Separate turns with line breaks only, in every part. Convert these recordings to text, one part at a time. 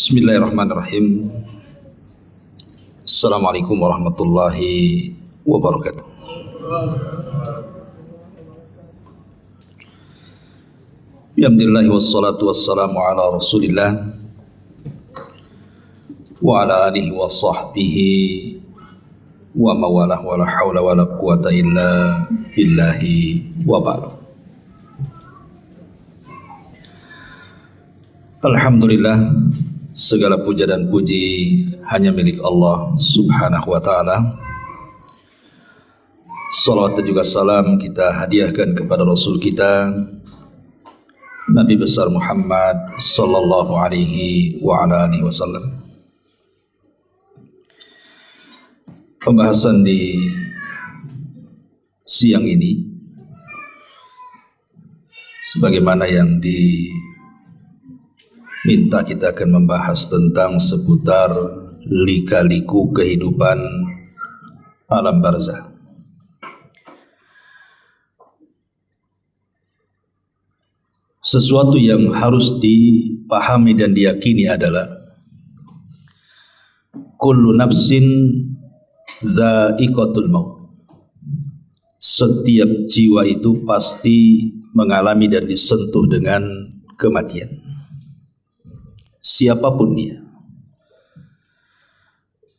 Bismillahirrahmanirrahim. Assalamualaikum warahmatullahi wabarakatuh. Alhamdulillah wassalatu wassalamu ala Rasulillah wa ala alihi wa sahbihi wa mawalah wa la hawla wa la quwata illa billahi wa ba'd. Alhamdulillah, segala puja dan puji hanya milik Allah subhanahu wa ta'ala. Salawat dan juga salam kita hadiahkan kepada Rasul kita Nabi besar Muhammad sallallahu alaihi wa ala alihi wasallam. Pembahasan di siang ini sebagaimana yang diminta, kita akan membahas tentang seputar lika-liku kehidupan alam barzakh. Sesuatu yang harus dipahami dan diyakini adalah kullu nafsin dha'iqatul maut. Setiap jiwa itu pasti mengalami dan disentuh dengan kematian. Siapapun dia.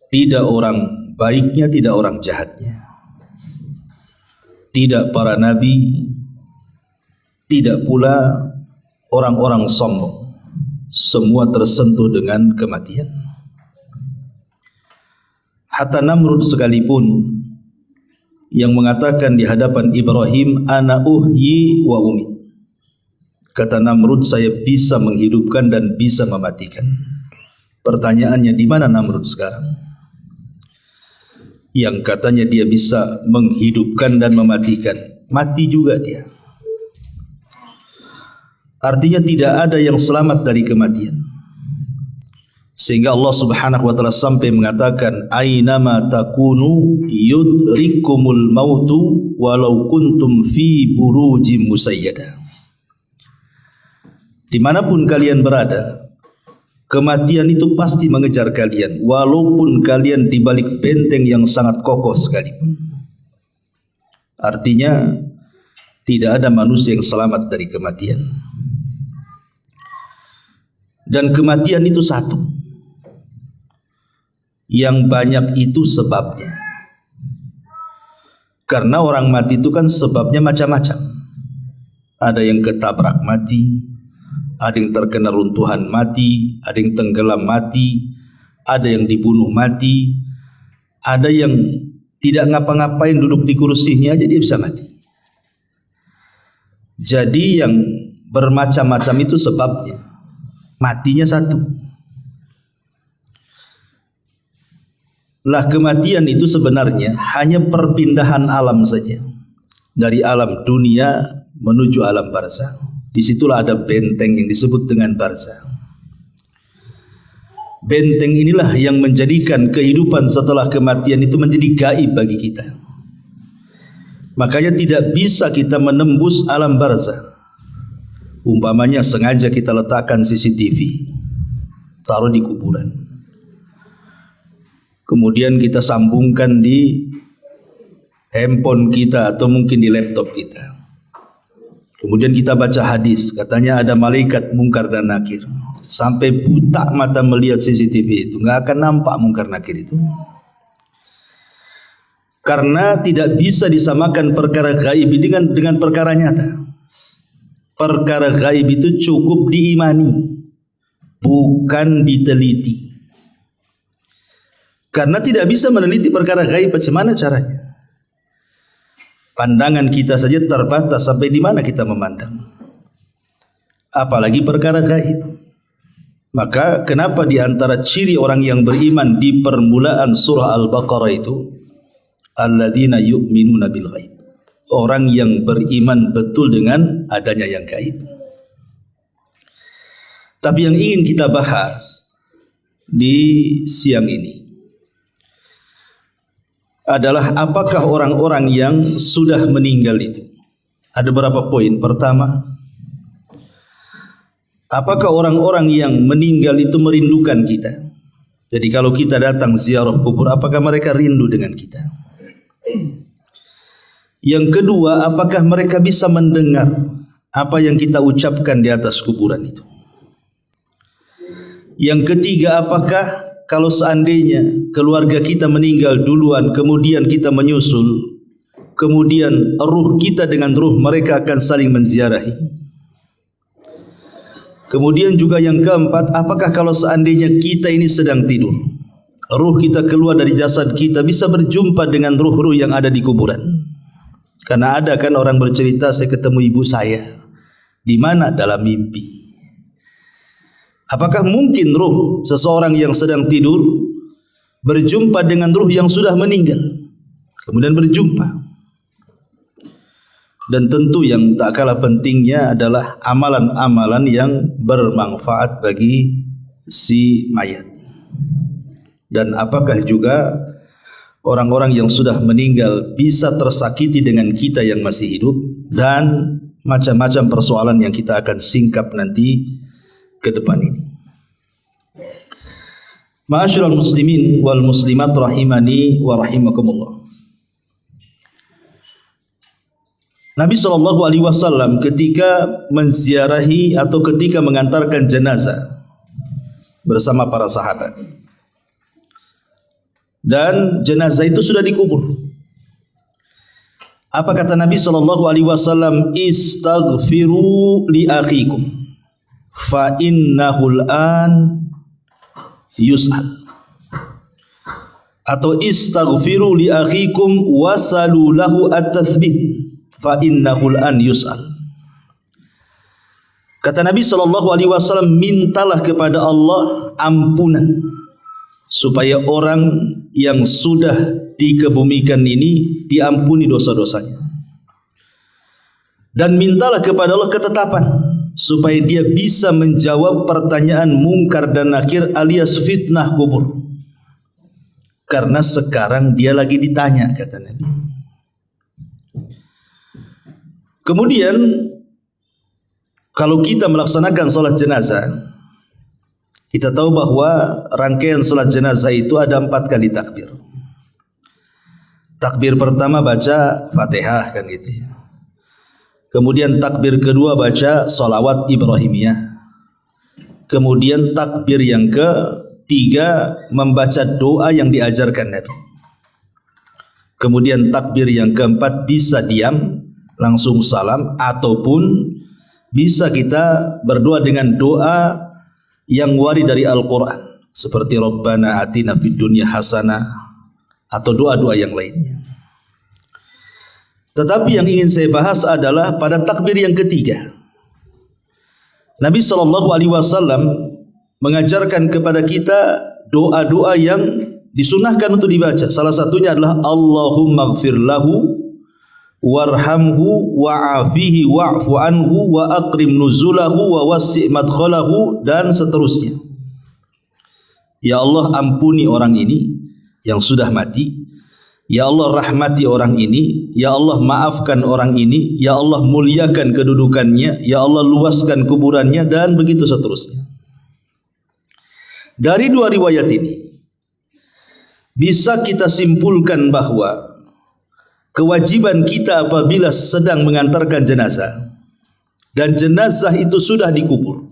Tidak orang baiknya, tidak orang jahatnya. Tidak para nabi, tidak pula orang-orang sombong. Semua tersentuh dengan kematian. Hatta Namrud sekalipun yang mengatakan di hadapan Ibrahim, ana uhyi wa umit. Kata Namrud, saya bisa menghidupkan dan bisa mematikan. Pertanyaannya, di mana Namrud sekarang? Yang katanya dia bisa menghidupkan dan mematikan, mati juga dia. Artinya tidak ada yang selamat dari kematian. Sehingga Allah subhanahu wa ta'ala sampai mengatakan, aynama takunu yudrikumul mautu walau kuntum fi burujim musayyada. Dimanapun kalian berada, kematian itu pasti mengejar kalian, walaupun kalian di balik benteng yang sangat kokoh sekalipun. Artinya tidak ada manusia yang selamat dari kematian. Dan kematian itu satu, yang banyak itu sebabnya. Karena orang mati itu kan sebabnya macam-macam. Ada yang ketabrak mati, ada yang terkena runtuhan mati, ada yang tenggelam mati, ada yang dibunuh mati, ada yang tidak ngapa-ngapain, duduk di kursinya aja dia bisa mati. Jadi yang bermacam-macam itu sebabnya. Matinya satu. Lah kematian itu sebenarnya hanya perpindahan alam saja. Dari alam dunia menuju alam barzakh. Disitulah ada benteng yang disebut dengan barzakh. Benteng inilah yang menjadikan kehidupan setelah kematian itu menjadi gaib bagi kita. Makanya tidak bisa kita menembus alam barzakh. Umpamanya sengaja kita letakkan CCTV, taruh di kuburan. Kemudian kita sambungkan di handphone kita atau mungkin di laptop kita. Kemudian kita baca hadis, katanya ada malaikat mungkar dan nakir. Sampai buta mata melihat CCTV itu, nggak akan nampak mungkar nakir itu. Karena tidak bisa disamakan perkara gaib dengan perkara nyata. Perkara gaib itu cukup diimani, bukan diteliti. Karena tidak bisa meneliti perkara gaib, bagaimana caranya? Pandangan kita saja terbatas, sampai di mana kita memandang? Apalagi perkara gaib. Maka kenapa di antara ciri orang yang beriman di permulaan surah Al-Baqarah itu, alladzina yu'minuna bil ghaib. Orang yang beriman betul dengan adanya yang gaib. Tapi yang ingin kita bahas di siang ini adalah apakah orang-orang yang sudah meninggal itu. Ada beberapa poin. Pertama, Apakah orang-orang yang meninggal itu merindukan kita? Jadi kalau kita datang ziarah kubur, apakah mereka rindu dengan kita? Yang kedua, apakah mereka bisa mendengar apa yang kita ucapkan di atas kuburan itu? Yang ketiga, apakah kalau seandainya keluarga kita meninggal duluan, kemudian kita menyusul, kemudian ruh kita dengan ruh mereka akan saling menziarahi? Kemudian juga yang keempat, apakah kalau seandainya kita ini sedang tidur, ruh kita keluar dari jasad kita bisa berjumpa dengan ruh-ruh yang ada di kuburan? Karena ada kan orang bercerita, saya ketemu ibu saya. Di mana? Dalam mimpi. Apakah mungkin ruh seseorang yang sedang tidur berjumpa dengan ruh yang sudah meninggal? Kemudian berjumpa. Dan tentu yang tak kalah pentingnya adalah amalan-amalan yang bermanfaat bagi si mayat. Dan apakah juga orang-orang yang sudah meninggal bisa tersakiti dengan kita yang masih hidup, dan macam-macam persoalan yang kita akan singkap nanti ke depan ini. Ma'asyiral muslimin wal muslimat rahimani wa rahimakumullah. Nabi SAW ketika menziarahi atau ketika mengantarkan jenazah bersama para sahabat, dan jenazah itu sudah dikubur, apa kata Nabi SAW? Istaghfiru li akhikum fa innahul an yus'al, atau istaghfiru li akhikum wasalu lahu at-tathbit fa innahul an yus'al. Kata Nabi SAW, mintalah kepada Allah ampunan supaya orang yang sudah dikebumikan ini diampuni dosa-dosanya, dan mintalah kepada Allah ketetapan supaya dia bisa menjawab pertanyaan mungkar dan nakir alias fitnah kubur, karena sekarang dia lagi ditanya, kata Nabi. Kemudian kalau kita melaksanakan sholat jenazah, kita tahu bahwa rangkaian sholat jenazah itu ada 4 kali takbir. Takbir pertama baca Fatihah kan gitu ya. Kemudian takbir kedua baca sholawat Ibrahimiyah. Kemudian takbir yang ketiga membaca doa yang diajarkan Nabi. Kemudian takbir yang keempat bisa diam langsung salam, ataupun bisa kita berdoa dengan doa yang warid dari Al-Quran seperti Rabbana atina fid dunya hasanah atau doa-doa yang lainnya. Tetapi yang ingin saya bahas adalah pada takbir yang ketiga, Nabi SAW mengajarkan kepada kita doa-doa yang disunahkan untuk dibaca. Salah satunya adalah Allahumma gfir lahu warhamhu wa'afihi wa'fu anhu wa akrim nuzulahu wa wasi' madkhalahu, dan seterusnya. Ya Allah, ampuni orang ini yang sudah mati. Ya Allah, rahmati orang ini. Ya Allah, maafkan orang ini. Ya Allah, muliakan kedudukannya. Ya Allah, luaskan kuburannya, dan begitu seterusnya. Dari 2 riwayat ini bisa kita simpulkan bahwa kewajiban kita apabila sedang mengantarkan jenazah dan jenazah itu sudah dikubur,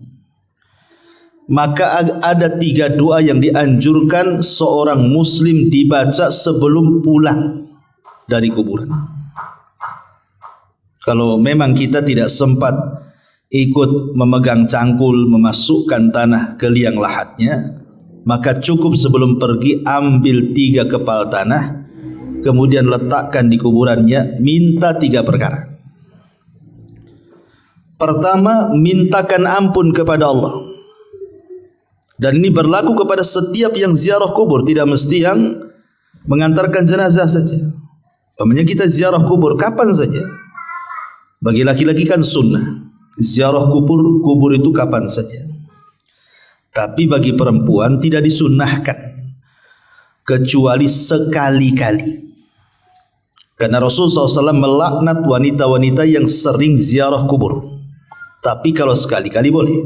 maka ada 3 doa yang dianjurkan seorang muslim dibaca sebelum pulang dari kuburan. Kalau memang kita tidak sempat ikut memegang cangkul, memasukkan tanah ke liang lahatnya, maka cukup sebelum pergi ambil 3 kepal tanah, kemudian letakkan di kuburannya, minta 3 perkara. Pertama, mintakan ampun kepada Allah. Dan ini berlaku kepada setiap yang ziarah kubur, tidak mesti yang mengantarkan jenazah saja. Umpamanya kita ziarah kubur kapan saja. Bagi laki-laki kan sunnah, ziarah kubur itu kapan saja. Tapi bagi perempuan tidak disunnahkan kecuali sekali-kali. Karena Rasulullah SAW melaknat wanita-wanita yang sering ziarah kubur. Tapi kalau sekali-kali boleh.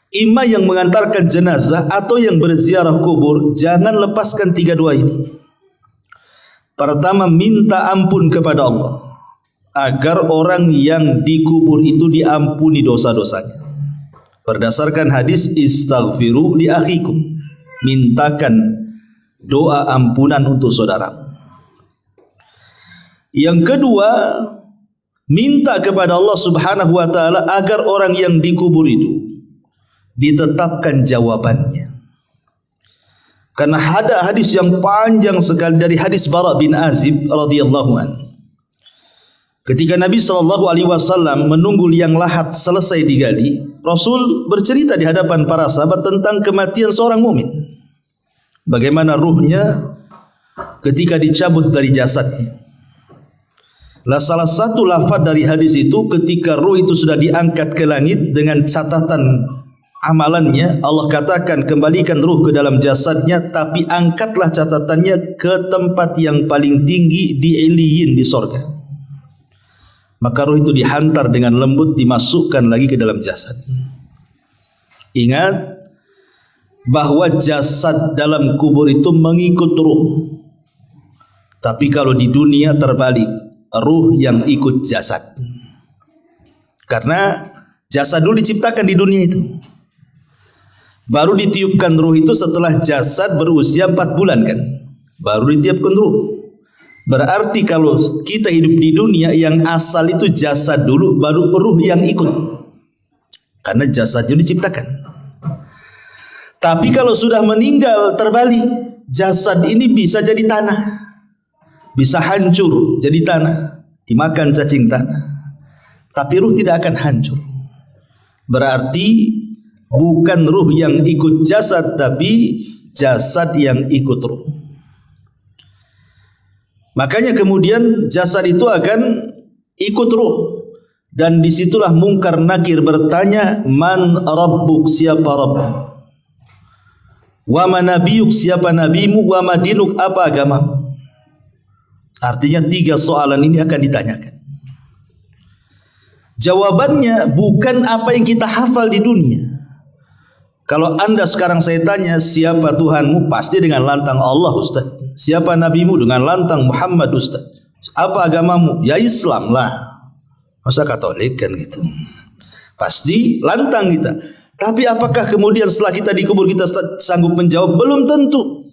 imam yang mengantarkan jenazah atau yang berziarah kubur, jangan lepaskan tiga doa ini. Pertama, minta ampun kepada Allah agar orang yang dikubur itu diampuni dosa-dosanya. Berdasarkan hadis istaghfiru li akhikum, mintakan doa ampunan untuk saudara. Yang kedua, minta kepada Allah Subhanahu wa taala agar orang yang dikubur itu ditetapkan jawabannya. Karena ada hadis yang panjang sekali dari hadis Bara bin Azib radhiyallahu anhu. Ketika Nabi SAW menunggu liang lahat selesai digali, Rasul bercerita di hadapan para sahabat tentang kematian seorang mukmin. Bagaimana ruhnya ketika dicabut dari jasadnya. Salah satu lafaz dari hadis itu, ketika ruh itu sudah diangkat ke langit dengan catatan amalannya, Allah katakan kembalikan ruh ke dalam jasadnya, tapi angkatlah catatannya ke tempat yang paling tinggi di Iliyin di sorga. Maka ruh itu dihantar dengan lembut, dimasukkan lagi ke dalam jasad. Ingat bahwa jasad dalam kubur itu mengikut ruh. Tapi kalau di dunia terbalik, ruh yang ikut jasad. Karena jasad dulu diciptakan di dunia itu, baru ditiupkan ruh itu setelah jasad berusia 4 bulan kan, baru ditiupkan ruh. Berarti kalau kita hidup di dunia, yang asal itu jasad dulu, baru ruh yang ikut. Karena jasad itu diciptakan. Tapi kalau sudah meninggal terbalik, jasad ini bisa jadi tanah, bisa hancur jadi tanah, dimakan cacing tanah. Tapi ruh tidak akan hancur. Berarti bukan ruh yang ikut jasad, tapi jasad yang ikut ruh. Makanya kemudian jasad itu akan ikut ruh. Dan disitulah Munkar Nakir bertanya, man rabbuk, siapa Rabb? Wa ma nabiyuk, siapa nabimu? Wa ma dinuk, apa agamamu? Artinya 3 soalan ini akan ditanyakan. Jawabannya bukan apa yang kita hafal di dunia. Kalau anda sekarang saya tanya, siapa Tuhanmu? Pasti dengan lantang Allah, Ustaz. Siapa nabimu? Dengan lantang Muhammad, Ustaz. Apa agamamu? Ya Islam lah. Masa Katolik kan gitu? Pasti lantang kita. Tapi apakah kemudian setelah kita dikubur kita sanggup menjawab? Belum tentu.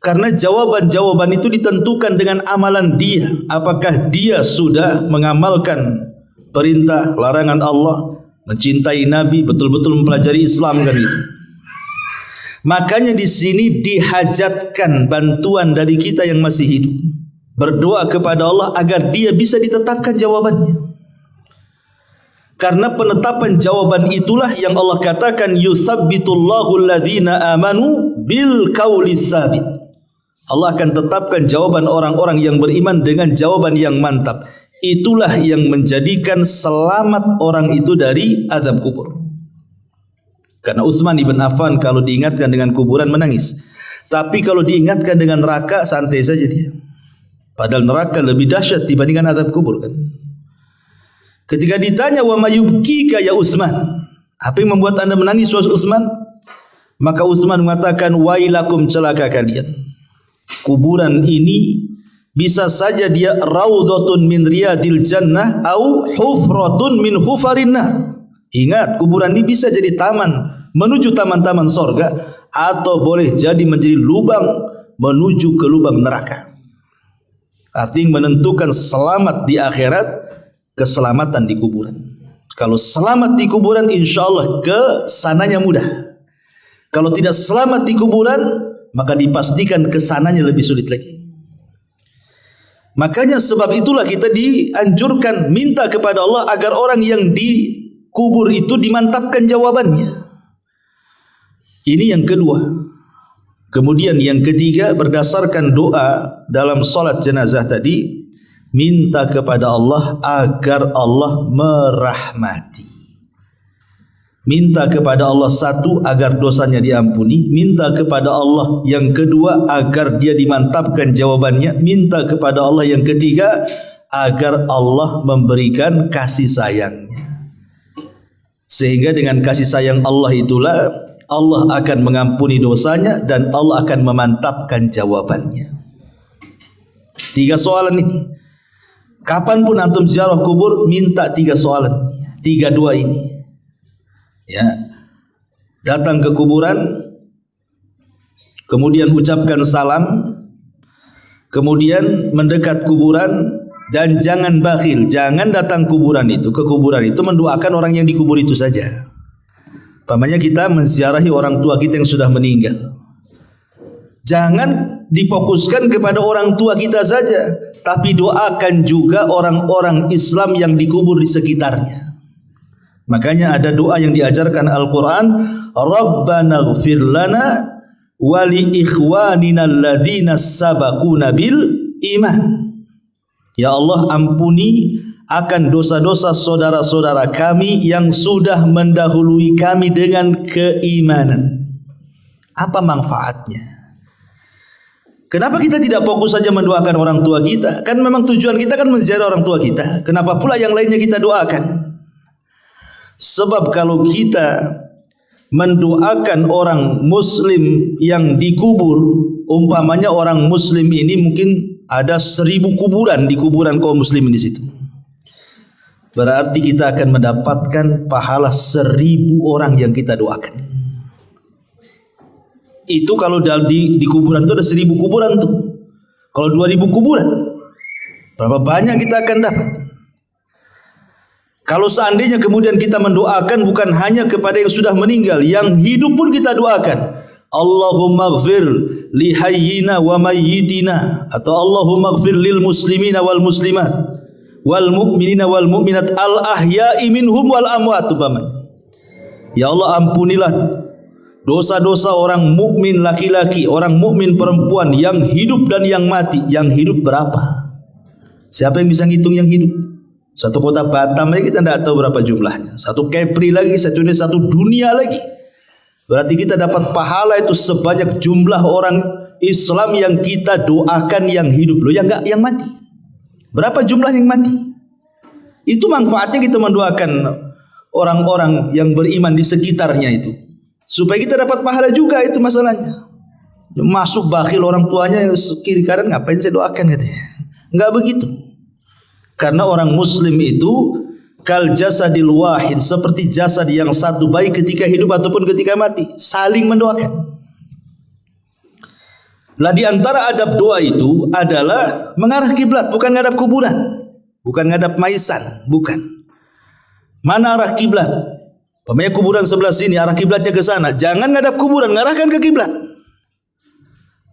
Karena jawaban-jawaban itu ditentukan dengan amalan dia. Apakah dia sudah mengamalkan perintah larangan Allah, mencintai Nabi, betul-betul mempelajari Islam kan itu. Makanya di sini dihajatkan bantuan dari kita yang masih hidup. Berdoa kepada Allah agar dia bisa ditetapkan jawabannya. Karena penetapan jawaban itulah yang Allah katakan, yusabbitullahu alladhina amanu bil qawli tsabit. Allah akan tetapkan jawaban orang-orang yang beriman dengan jawaban yang mantap. Itulah yang menjadikan selamat orang itu dari azab kubur. Karena Utsman ibn Affan kalau diingatkan dengan kuburan menangis. Tapi kalau diingatkan dengan neraka santai saja dia. Padahal neraka lebih dahsyat dibandingkan azab kubur kan. Ketika ditanya wa mayubkika ya Utsman, apa yang membuat anda menangis wahai Utsman? Maka Utsman mengatakan, wailakum, celaka kalian. Kuburan ini bisa saja dia raudhatun min riyadil jannah au hufratun min hufarin nar. Ingat, kuburan ini bisa jadi taman menuju taman-taman sorga, atau boleh jadi menjadi lubang menuju ke lubang neraka. Artinya menentukan selamat di akhirat, keselamatan di kuburan. Kalau selamat di kuburan, insya Allah ke sananya mudah. Kalau tidak selamat di kuburan, maka dipastikan ke sananya lebih sulit lagi. Makanya sebab itulah kita dianjurkan minta kepada Allah agar orang yang dikubur itu dimantapkan jawabannya. Ini yang kedua. Kemudian yang ketiga, berdasarkan doa dalam salat jenazah tadi, minta kepada Allah agar Allah merahmati. Minta kepada Allah satu, agar dosanya diampuni. Minta kepada Allah yang kedua, agar dia dimantapkan jawabannya. Minta kepada Allah yang ketiga, agar Allah memberikan kasih sayangnya. Sehingga dengan kasih sayang Allah itulah Allah akan mengampuni dosanya dan Allah akan memantapkan jawabannya. 3 soalan ini. Kapanpun antum ziarah kubur, minta 3 soalan, 3 doa ini. Ya, datang ke kuburan, kemudian ucapkan salam, kemudian mendekat kuburan, dan jangan bakhil, jangan datang ke kuburan itu mendoakan orang yang dikubur itu saja. Pamannya kita menziarahi orang tua kita yang sudah meninggal. Jangan difokuskan kepada orang tua kita saja, tapi doakan juga orang-orang Islam yang dikubur di sekitarnya. Makanya ada doa yang diajarkan Al-Quran, Rabbana ighfir lana wa li ikhwanina alladhina sabaquna bil iman. Ya Allah, ampuni akan dosa-dosa saudara-saudara kami yang sudah mendahului kami dengan keimanan. Apa manfaatnya? Kenapa kita tidak fokus saja mendoakan orang tua kita? Kan memang tujuan kita kan menziarah orang tua kita. Kenapa pula yang lainnya kita doakan? Sebab kalau kita mendoakan orang muslim yang dikubur, umpamanya orang muslim ini mungkin ada 1000 kuburan di kuburan kaum muslimin di situ. Berarti kita akan mendapatkan pahala 1000 orang yang kita doakan. Itu kalau di kuburan itu ada 1000 kuburan tuh. Kalau 2000 kuburan, berapa banyak kita akan dapat? Kalau seandainya kemudian kita mendoakan bukan hanya kepada yang sudah meninggal, yang hidup pun kita doakan. Allahumma ighfir li hayyina wa mayyitina, atau Allahumma ighfir lil muslimina wal muslimat wal mu'minina wal mu'minat al ahya'i minhum wal amwat. Ya Allah, ampunilah dosa-dosa orang mukmin laki-laki, orang mukmin perempuan yang hidup dan yang mati. Yang hidup berapa? Siapa yang bisa ngitung yang hidup? Satu kota Batam aja kita tidak tahu berapa jumlahnya. Satu Kepri lagi, satu dunia lagi. Berarti kita dapat pahala itu sebanyak jumlah orang Islam yang kita doakan yang hidup. Loh, yang enggak, yang mati. Berapa jumlah yang mati? Itu manfaatnya kita mendoakan orang-orang yang beriman di sekitarnya itu. Supaya kita dapat pahala juga, itu masalahnya. Masuk bakhil orang tuanya kiri kanan, ngapain saya doakan katanya. Enggak begitu. Karena orang muslim itu kal jasadil wahid, seperti jasad yang satu, baik ketika hidup ataupun ketika mati, saling mendoakan. Lah di antara adab doa itu adalah mengarah kiblat, bukan ngadap kuburan, bukan ngadap maisan, bukan. Mana arah kiblat? Pemanya kuburan sebelah sini, arah kiblatnya ke sana. Jangan ngadap kuburan, ngarahkan ke kiblat.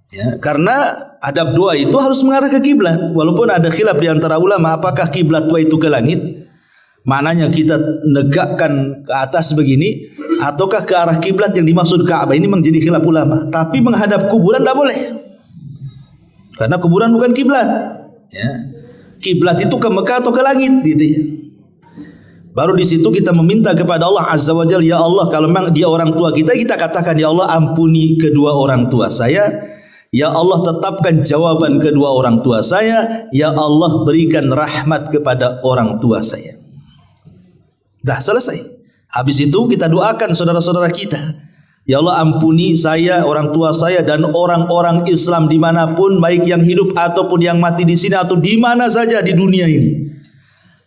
Ya, karena adab doa itu harus mengarah ke kiblat. Walaupun ada khilaf di antara ulama apakah kiblat doa itu ke langit, maknanya kita negakkan ke atas begini, ataukah ke arah kiblat yang dimaksud Ka'bah. Ini menjadi khilaf ulama. Tapi menghadap kuburan tidak boleh, karena kuburan bukan kiblat. Ya, kiblat itu ke Mekah atau ke langit, gitu ya. Baru di situ kita meminta kepada Allah Azza wa Jalla, ya Allah, kalau memang dia orang tua kita, kita katakan, ya Allah, ampuni kedua orang tua saya. Ya Allah, tetapkan jawaban kedua orang tua saya. Ya Allah, berikan rahmat kepada orang tua saya. Dah selesai. Habis itu kita doakan saudara-saudara kita. Ya Allah, ampuni saya, orang tua saya, dan orang-orang Islam dimanapun, baik yang hidup ataupun yang mati di sini atau di mana saja di dunia ini.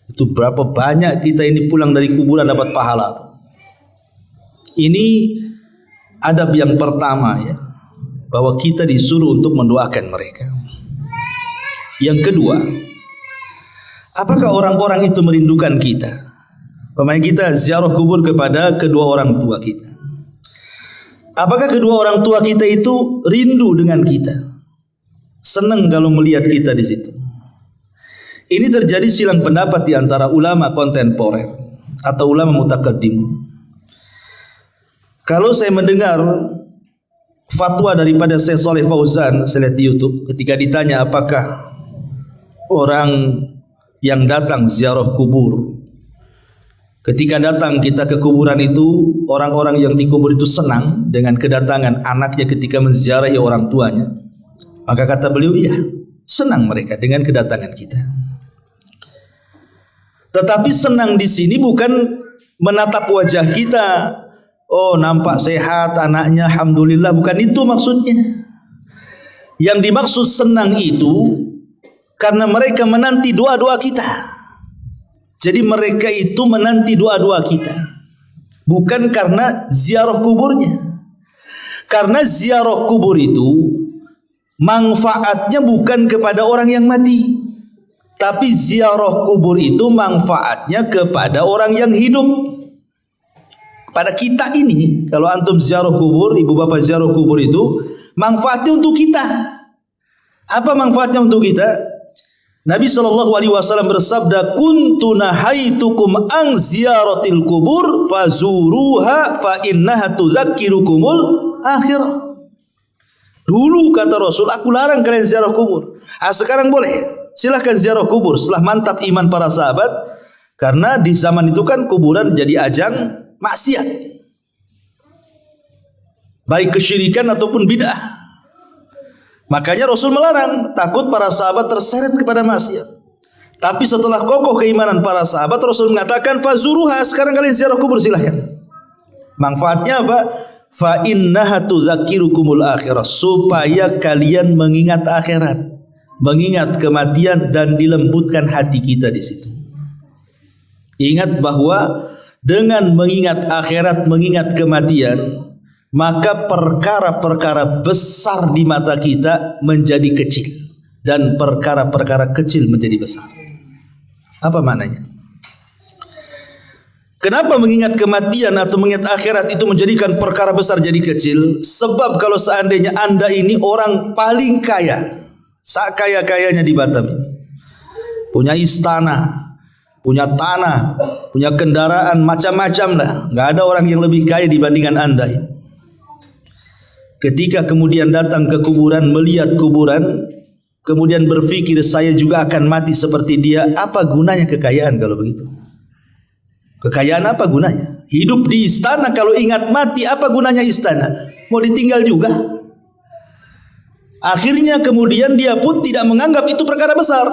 Itu berapa banyak kita ini pulang dari kuburan dapat pahala. Ini adab yang pertama, ya, bahwa kita disuruh untuk mendoakan mereka. Yang kedua, apakah orang-orang itu merindukan kita? Pemain kita ziarah kubur kepada kedua orang tua kita. Apakah kedua orang tua kita itu rindu dengan kita? Senang kalau melihat kita di situ. Ini terjadi silang pendapat di antara ulama kontemporer atau ulama mutaqaddimun. Kalau saya mendengar fatwa daripada Syekh Shalih Fauzan, saya lihat di YouTube, ketika ditanya apakah orang yang datang ziarah kubur, ketika datang kita ke kuburan itu, orang-orang yang dikubur itu senang dengan kedatangan anaknya ketika menziarahi orang tuanya, maka kata beliau, iya, senang mereka dengan kedatangan kita. Tetapi senang di sini bukan menatap wajah kita. Oh, nampak sehat anaknya, alhamdulillah. Bukan itu maksudnya. Yang dimaksud senang itu karena mereka menanti doa-doa kita. Jadi mereka itu menanti doa-doa kita, bukan karena ziarah kuburnya. Karena ziarah kubur itu manfaatnya bukan kepada orang yang mati, tapi ziarah kubur itu manfaatnya kepada orang yang hidup. Pada kita ini, kalau antum ziarah kubur, ibu bapak ziarah kubur itu manfaatnya untuk kita. Apa manfaatnya untuk kita? Nabi SAW bersabda, kuntu nahaitukum an ziyaratil kubur fazuruha fa innaha tuzakkirukumul akhirah. Dulu kata Rasul, aku larang kalian ziarah kubur. Sekarang boleh, silahkan ziarah kubur. Setelah mantap iman para sahabat, karena di zaman itu kan kuburan jadi ajang maksiat, baik kesyirikan ataupun bid'ah. Makanya Rasul melarang, takut para sahabat terseret kepada maksiat. Tapi setelah kokoh keimanan para sahabat, Rasul mengatakan fazuruha, sekarang kalian ziarah kubur silahkan. Manfaatnya apa? Fa innaha tudzakirukumul akhirah, supaya kalian mengingat akhirat, mengingat kematian, dan dilembutkan hati kita di situ. Ingat bahwa dengan mengingat akhirat, mengingat kematian, maka perkara-perkara besar di mata kita menjadi kecil, dan perkara-perkara kecil menjadi besar. Apa maknanya? Kenapa mengingat kematian atau mengingat akhirat itu menjadikan perkara besar jadi kecil? Sebab kalau seandainya Anda ini orang paling kaya, sakaya-kayanya di Batam ini, punya istana, punya tanah, punya kendaraan, macam-macam lah, nggak ada orang yang lebih kaya dibandingkan Anda ini. Ketika kemudian datang ke kuburan, melihat kuburan, kemudian berpikir saya juga akan mati seperti dia, apa gunanya kekayaan kalau begitu? Kekayaan apa gunanya? Hidup di istana kalau ingat mati, apa gunanya istana? Mau ditinggal juga. Akhirnya kemudian dia pun tidak menganggap itu perkara besar,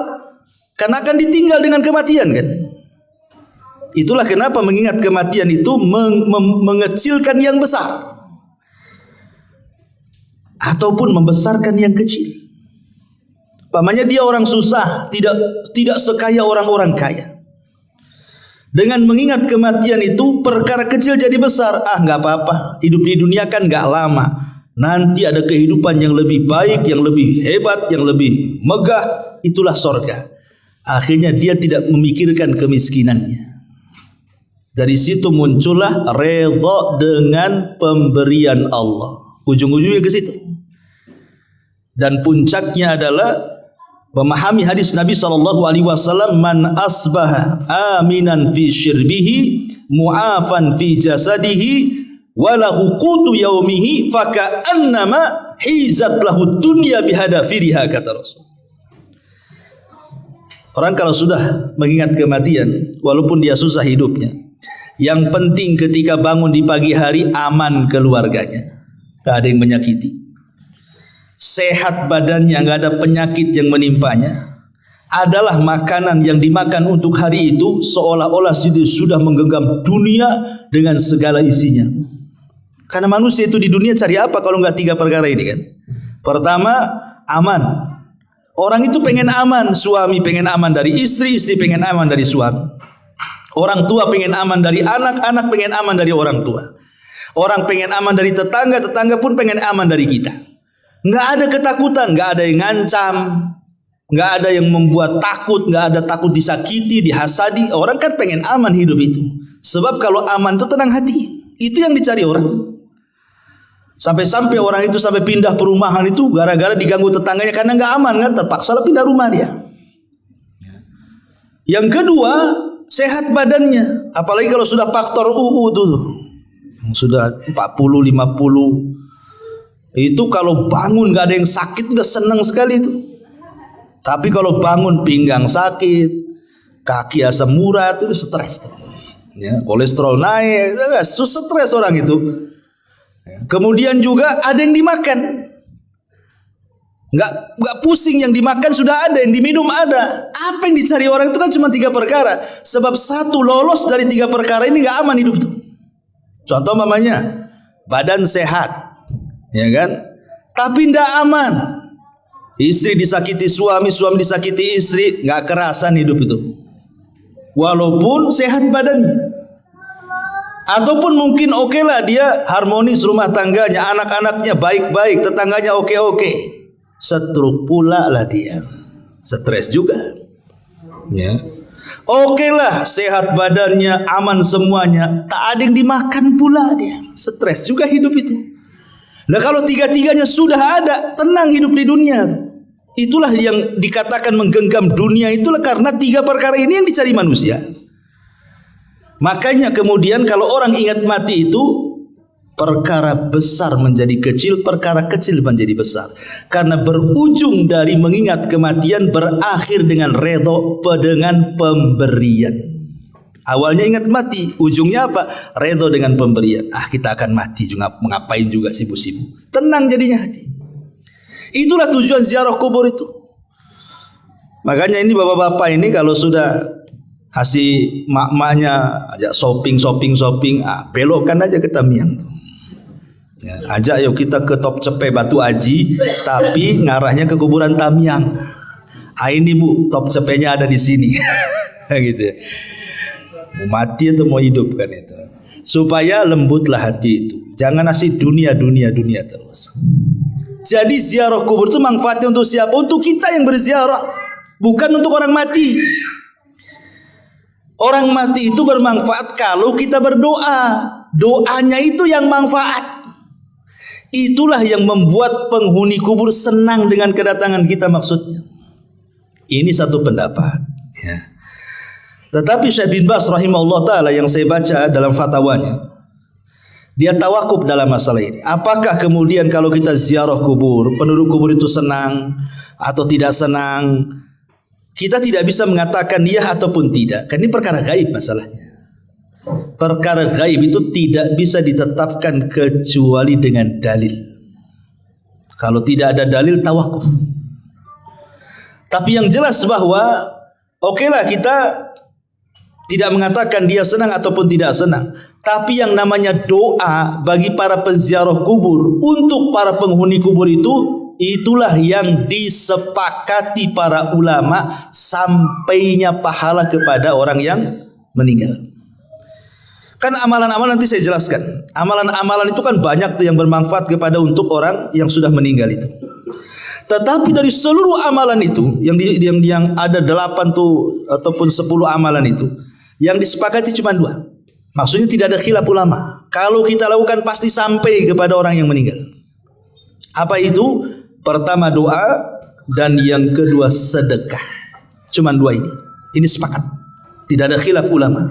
karena akan ditinggal dengan kematian kan. Itulah kenapa mengingat kematian itu mengecilkan yang besar ataupun membesarkan yang kecil. Pamannya dia orang susah, tidak sekaya orang-orang kaya. Dengan mengingat kematian itu perkara kecil jadi besar. Nggak apa-apa, hidup di dunia kan nggak lama. Nanti ada kehidupan yang lebih baik, yang lebih hebat, yang lebih megah. Itulah sorga. Akhirnya dia tidak memikirkan kemiskinannya. Dari situ muncullah redha dengan pemberian Allah. Ujung-ujungnya ke situ. Dan puncaknya adalah memahami hadis Nabi SAW, man asbaha aminan fi syirbihi mu'afan fi jasadihi walahu qutu yaumihi faka'annama hizat lahu dunya bihadafiriha, kata Rasul. Orang kalau sudah mengingat kematian, walaupun dia susah hidupnya, yang penting ketika bangun di pagi hari aman keluarganya, tidak ada yang menyakiti, sehat badannya, nggak ada penyakit yang menimpanya, adalah makanan yang dimakan untuk hari itu seolah-olah sudah menggenggam dunia dengan segala isinya. Karena manusia itu di dunia cari apa kalau nggak tiga perkara ini kan? Pertama, aman. Orang itu pengen aman, suami pengen aman dari istri, istri pengen aman dari suami. Orang tua pengen aman dari anak, anak pengen aman dari orang tua. Orang pengen aman dari tetangga, tetangga pun pengen aman dari kita. Nggak ada ketakutan, nggak ada yang ngancam, nggak ada yang membuat takut, nggak ada takut disakiti, dihasadi. Orang kan pengen aman hidup itu. Sebab kalau aman itu tenang hati. Itu yang dicari orang. Sampai-sampai orang itu sampai pindah perumahan itu gara-gara diganggu tetangganya karena nggak aman kan, terpaksa lah pindah rumah dia. Yang kedua, sehat badannya. Apalagi kalau sudah faktor UU tuh, yang sudah 40, 50. Itu kalau bangun gak ada yang sakit udah senang sekali itu. Tapi kalau bangun pinggang sakit, kaki asam urat, itu stres tuh. Ya, kolesterol naik, stres orang itu. Kemudian juga ada yang dimakan. Nggak pusing, yang dimakan sudah ada, yang diminum ada. Apa yang dicari orang itu kan cuma 3 perkara. Sebab satu lolos dari 3 perkara ini nggak aman hidup itu. Contoh mamanya, badan sehat, ya kan? Tapi nggak aman. Istri disakiti suami, suami disakiti istri, nggak kerasan hidup itu. Walaupun sehat badannya. Ataupun mungkin oke lah dia harmonis rumah tangganya, anak-anaknya baik-baik, tetangganya oke-oke. Stroke pula lah dia, stres juga, ya. Oke lah, sehat badannya, aman semuanya, tak ada yang dimakan pula dia, stres juga hidup itu. Nah kalau 3-tiganya sudah ada, tenang hidup di dunia. Itulah yang dikatakan menggenggam dunia, itulah karena 3 perkara ini yang dicari manusia. Makanya kemudian kalau orang ingat mati itu, perkara besar menjadi kecil, perkara kecil menjadi besar. Karena berujung dari mengingat kematian berakhir dengan redho dengan pemberian. Awalnya ingat mati, ujungnya apa? Redho dengan pemberian. Kita akan mati juga, mengapain juga sibuk-sibuk. Tenang jadinya hati. Itulah tujuan ziarah kubur itu. Makanya ini bapak-bapak ini kalau sudah kasih mak-maknya ajak shopping, belokkan aja ke Tamiang tuh. Ya, ajak yuk kita ke Top Cepe Batu Aji, tapi ngarahnya ke kuburan Tamiang. Ini bu, Top Cepenya ada di sini, gitu. Mau mati atau mau hidup kan itu. Supaya lembutlah hati itu. Jangan asih dunia terus. Jadi ziarah kubur itu manfaatnya untuk siapa? Untuk kita yang berziarah, bukan untuk orang mati. Orang mati itu bermanfaat kalau kita berdoa. Doanya itu yang manfaat. Itulah yang membuat penghuni kubur senang dengan kedatangan kita maksudnya. Ini satu pendapat, ya. Tetapi Syekh bin Baz rahimahullah ta'ala yang saya baca dalam fatwanya, dia tawakuf dalam masalah ini. Apakah kemudian kalau kita ziarah kubur, penduduk kubur itu senang atau tidak senang? Kita tidak bisa mengatakan iya ataupun tidak. Kan ini perkara gaib masalahnya. Perkara gaib itu tidak bisa ditetapkan kecuali dengan dalil. Kalau tidak ada dalil, tawakuf. Tapi yang jelas bahwa okelah kita tidak mengatakan dia senang ataupun tidak senang. Tapi yang namanya doa bagi para penziarah kubur untuk para penghuni kubur itu, itulah yang disepakati para ulama sampainya pahala kepada orang yang meninggal. Kan amalan-amalan nanti saya jelaskan. Amalan-amalan itu kan banyak tuh yang bermanfaat kepada untuk orang yang sudah meninggal itu. Tetapi dari seluruh amalan itu yang ada 8 tuh ataupun 10 amalan itu, yang disepakati cuma 2. Maksudnya tidak ada khilaf ulama. Kalau kita lakukan pasti sampai kepada orang yang meninggal. Apa itu? Pertama doa dan yang kedua sedekah. Cuma 2 ini. Ini sepakat. Tidak ada khilaf ulama.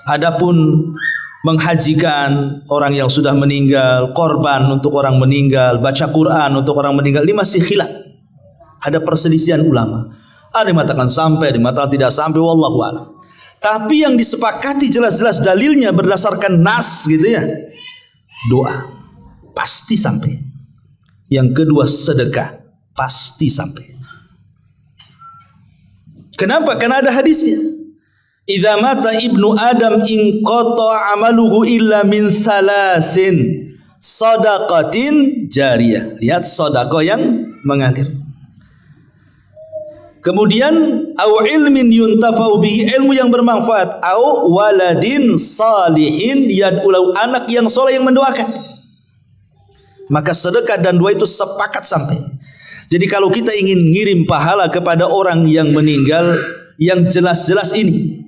Adapun menghajikan orang yang sudah meninggal, korban untuk orang meninggal, baca Quran untuk orang meninggal, ini masih khilaf. Ada perselisihan ulama. Ada yang mengatakan sampai, ada yang mengatakan tidak sampai, wallahu a'lam. Tapi yang disepakati jelas-jelas dalilnya berdasarkan nas gitu ya. Doa pasti sampai. Yang kedua sedekah pasti sampai. Kenapa? Karena ada hadisnya. Idza mata ibnu Adam in qata amaluhu illa min salasin sadaqatin jariyah. Lihat sedekah yang mengalir. Kemudian au ilmin yuntafa'u bihi, ilmu yang bermanfaat, au waladin salihin yad'u, anak yang soleh yang mendoakan. Maka sedekah dan doa itu sepakat sampai. Jadi kalau kita ingin ngirim pahala kepada orang yang meninggal, yang jelas-jelas ini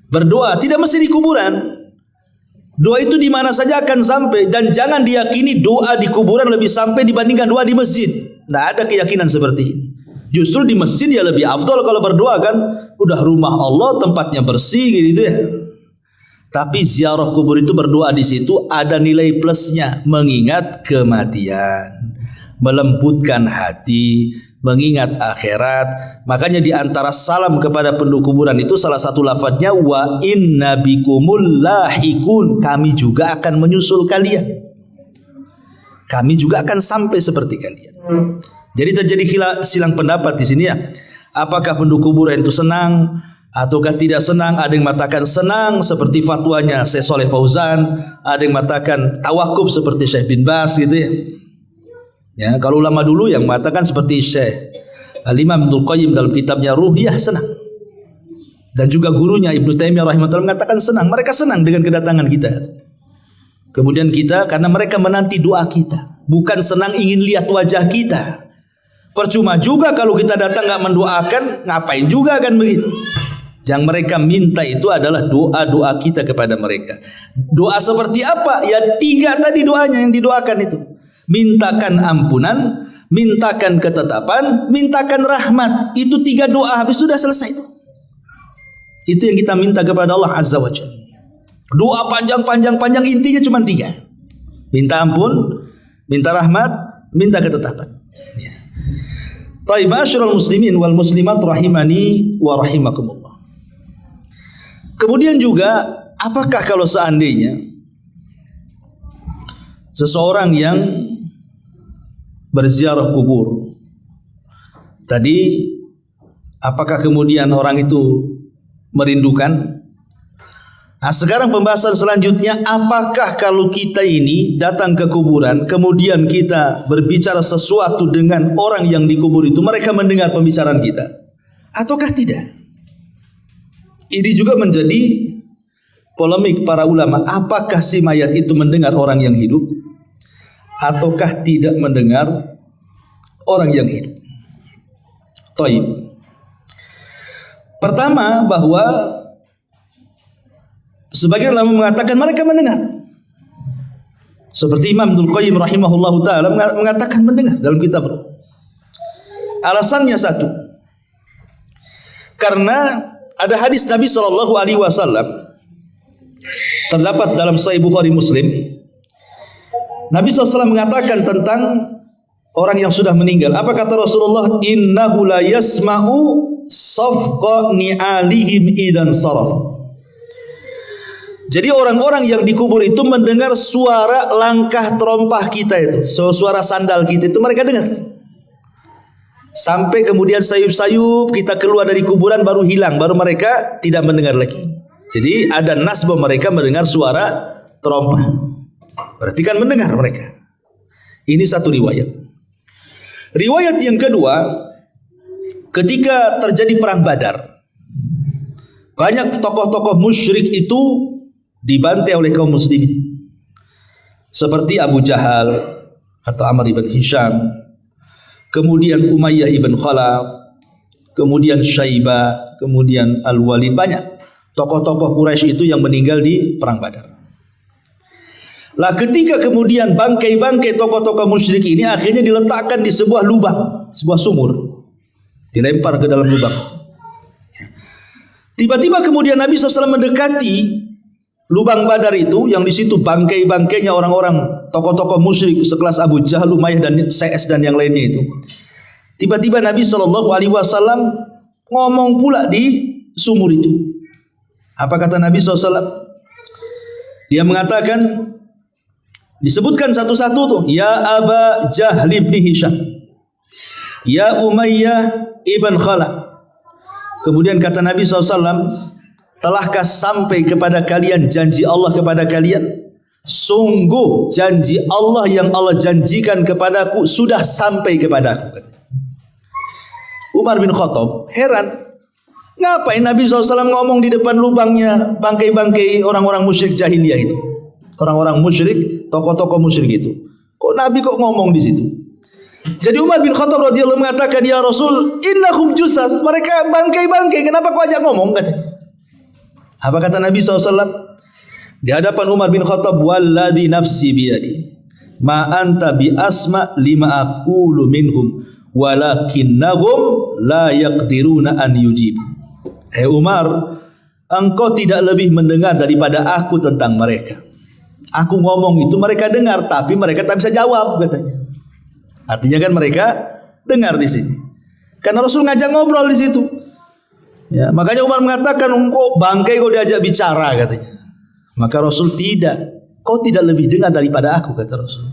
berdoa, tidak mesti di kuburan. Doa itu di mana saja akan sampai, dan jangan diyakini doa di kuburan lebih sampai dibandingkan doa di masjid. Tidak ada keyakinan seperti ini. Justru di masjid dia lebih afdal kalau berdoa kan, udah rumah Allah, tempatnya bersih gitu ya. Tapi ziarah kubur itu berdoa di situ ada nilai plusnya, mengingat kematian, melembutkan hati, mengingat akhirat. Makanya di antara salam kepada penduduk kuburan itu salah satu lafadznya wa inna bikumul lahikun, kami juga akan menyusul kalian. kami juga akan sampai seperti kalian. Jadi terjadi silang pendapat di sini ya. Apakah penduduk kuburan itu senang ataukah tidak senang? Ada yang mengatakan senang seperti fatwanya Syekh Shalih Fauzan, ada yang mengatakan tawakuf seperti Syekh bin Baz gitu ya. Ya, kalau ulama dulu yang mengatakan seperti Syekh Al-Imam Ibnu Qayyim dalam kitabnya Ruhiyah senang. Dan juga gurunya Ibnu Taimiyah rahimahullah mengatakan senang. Mereka senang dengan kedatangan kita. Kemudian kita karena mereka menanti doa kita, bukan senang ingin lihat wajah kita. Percuma juga kalau kita datang nggak mendoakan, ngapain juga kan begitu. Yang mereka minta itu adalah doa-doa kita kepada mereka. Doa seperti apa? Ya 3 tadi doanya yang didoakan itu. Mintakan ampunan, mintakan ketetapan, mintakan rahmat. Itu 3 doa, habis sudah selesai itu. Itu yang kita minta kepada Allah Azza wa Jalla. Doa panjang intinya cuma 3. Minta ampun, minta rahmat, minta ketetapan. Ya. Taib ma'asyiral muslimin wal muslimat rahimani wa rahimakumullah. Kemudian juga apakah kalau seandainya seseorang yang berziarah kubur tadi, apakah kemudian orang itu merindukan? Nah, sekarang pembahasan selanjutnya, apakah kalau kita ini datang ke kuburan kemudian kita berbicara sesuatu dengan orang yang dikubur itu, mereka mendengar pembicaraan kita ataukah tidak? Ini juga menjadi polemik para ulama. Apakah si mayat itu mendengar orang yang hidup ataukah tidak mendengar orang yang hidup? Taib. Pertama, bahwa sebagian ulama mengatakan mereka mendengar. Seperti Imam Ibnu Qayyim rahimahullahu taala mengatakan mendengar dalam kitab. Alasannya satu. Karena ada hadis Nabi sallallahu alaihi wasallam terdapat dalam Sahih Bukhari Muslim. Nabi SAW mengatakan tentang orang yang sudah meninggal. Apa kata Rasulullah? Innahu la yasma'u safqa ni'alihim idan saraf. Jadi orang-orang yang dikubur itu mendengar suara langkah terompah kita itu, suara sandal kita itu mereka dengar. Sampai kemudian sayup-sayup kita keluar dari kuburan baru hilang, baru mereka tidak mendengar lagi. Jadi ada nas bahwa mereka mendengar suara terompah. Berarti kan mendengar mereka. Ini satu riwayat. Riwayat yang kedua, ketika terjadi perang Badar, banyak tokoh-tokoh musyrik itu dibantai oleh kaum muslimin, seperti Abu Jahal atau Amr ibn Hisham, kemudian Umayyah ibn Khalaf, kemudian Syaibah, kemudian Al-Walid. Banyak tokoh-tokoh Quraisy itu yang meninggal di perang Badar. Lah ketika kemudian bangkai-bangkai tokoh-tokoh musyrik ini akhirnya diletakkan di sebuah lubang, sebuah sumur, dilempar ke dalam lubang. Tiba-tiba kemudian Nabi SAW mendekati lubang Badar itu, yang di situ bangkai-bangkainya orang-orang tokoh-tokoh musyrik sekelas Abu Jahal, Umayyah dan CS dan yang lainnya itu. Tiba-tiba Nabi SAW ngomong pula di sumur itu. Apa kata Nabi SAW? Dia mengatakan, disebutkan satu-satu tuh, ya Aba Jahl ibn Hisham, ya Umayyah ibn Khalaf. Kemudian kata Nabi SAW, telahkah sampai kepada kalian janji Allah kepada kalian? Sungguh janji Allah yang Allah janjikan kepadaku sudah sampai kepadaku. Umar bin Khattab heran, ngapain Nabi SAW ngomong di depan lubangnya bangkai-bangkai orang-orang musyrik jahiliyah itu, orang-orang musyrik, tokoh-tokoh musyrik itu. Kok Nabi kok ngomong di situ? Jadi Umar bin Khattab radhiyallahu mengatakan, ya Rasul, innahum jusas, mereka bangkai-bangkai, kenapa kau ajak ngomong? Katanya. Apa kata Nabi SAW? Di hadapan Umar bin Khattab, walladhi nafsi biyadi, ma anta bi asma lima aqulu minhum, walakinnahum la yaqdiruna an yujib. Umar, engkau tidak lebih mendengar daripada aku tentang mereka. Aku ngomong itu mereka dengar, tapi mereka tak bisa jawab, katanya. Artinya kan mereka dengar di sini. Karena Rasul ngajak ngobrol di situ. Ya, makanya Umar mengatakan, engkau bangkai kau diajak bicara, katanya. Maka Rasul tidak, kau tidak lebih dengar daripada aku, kata Rasul.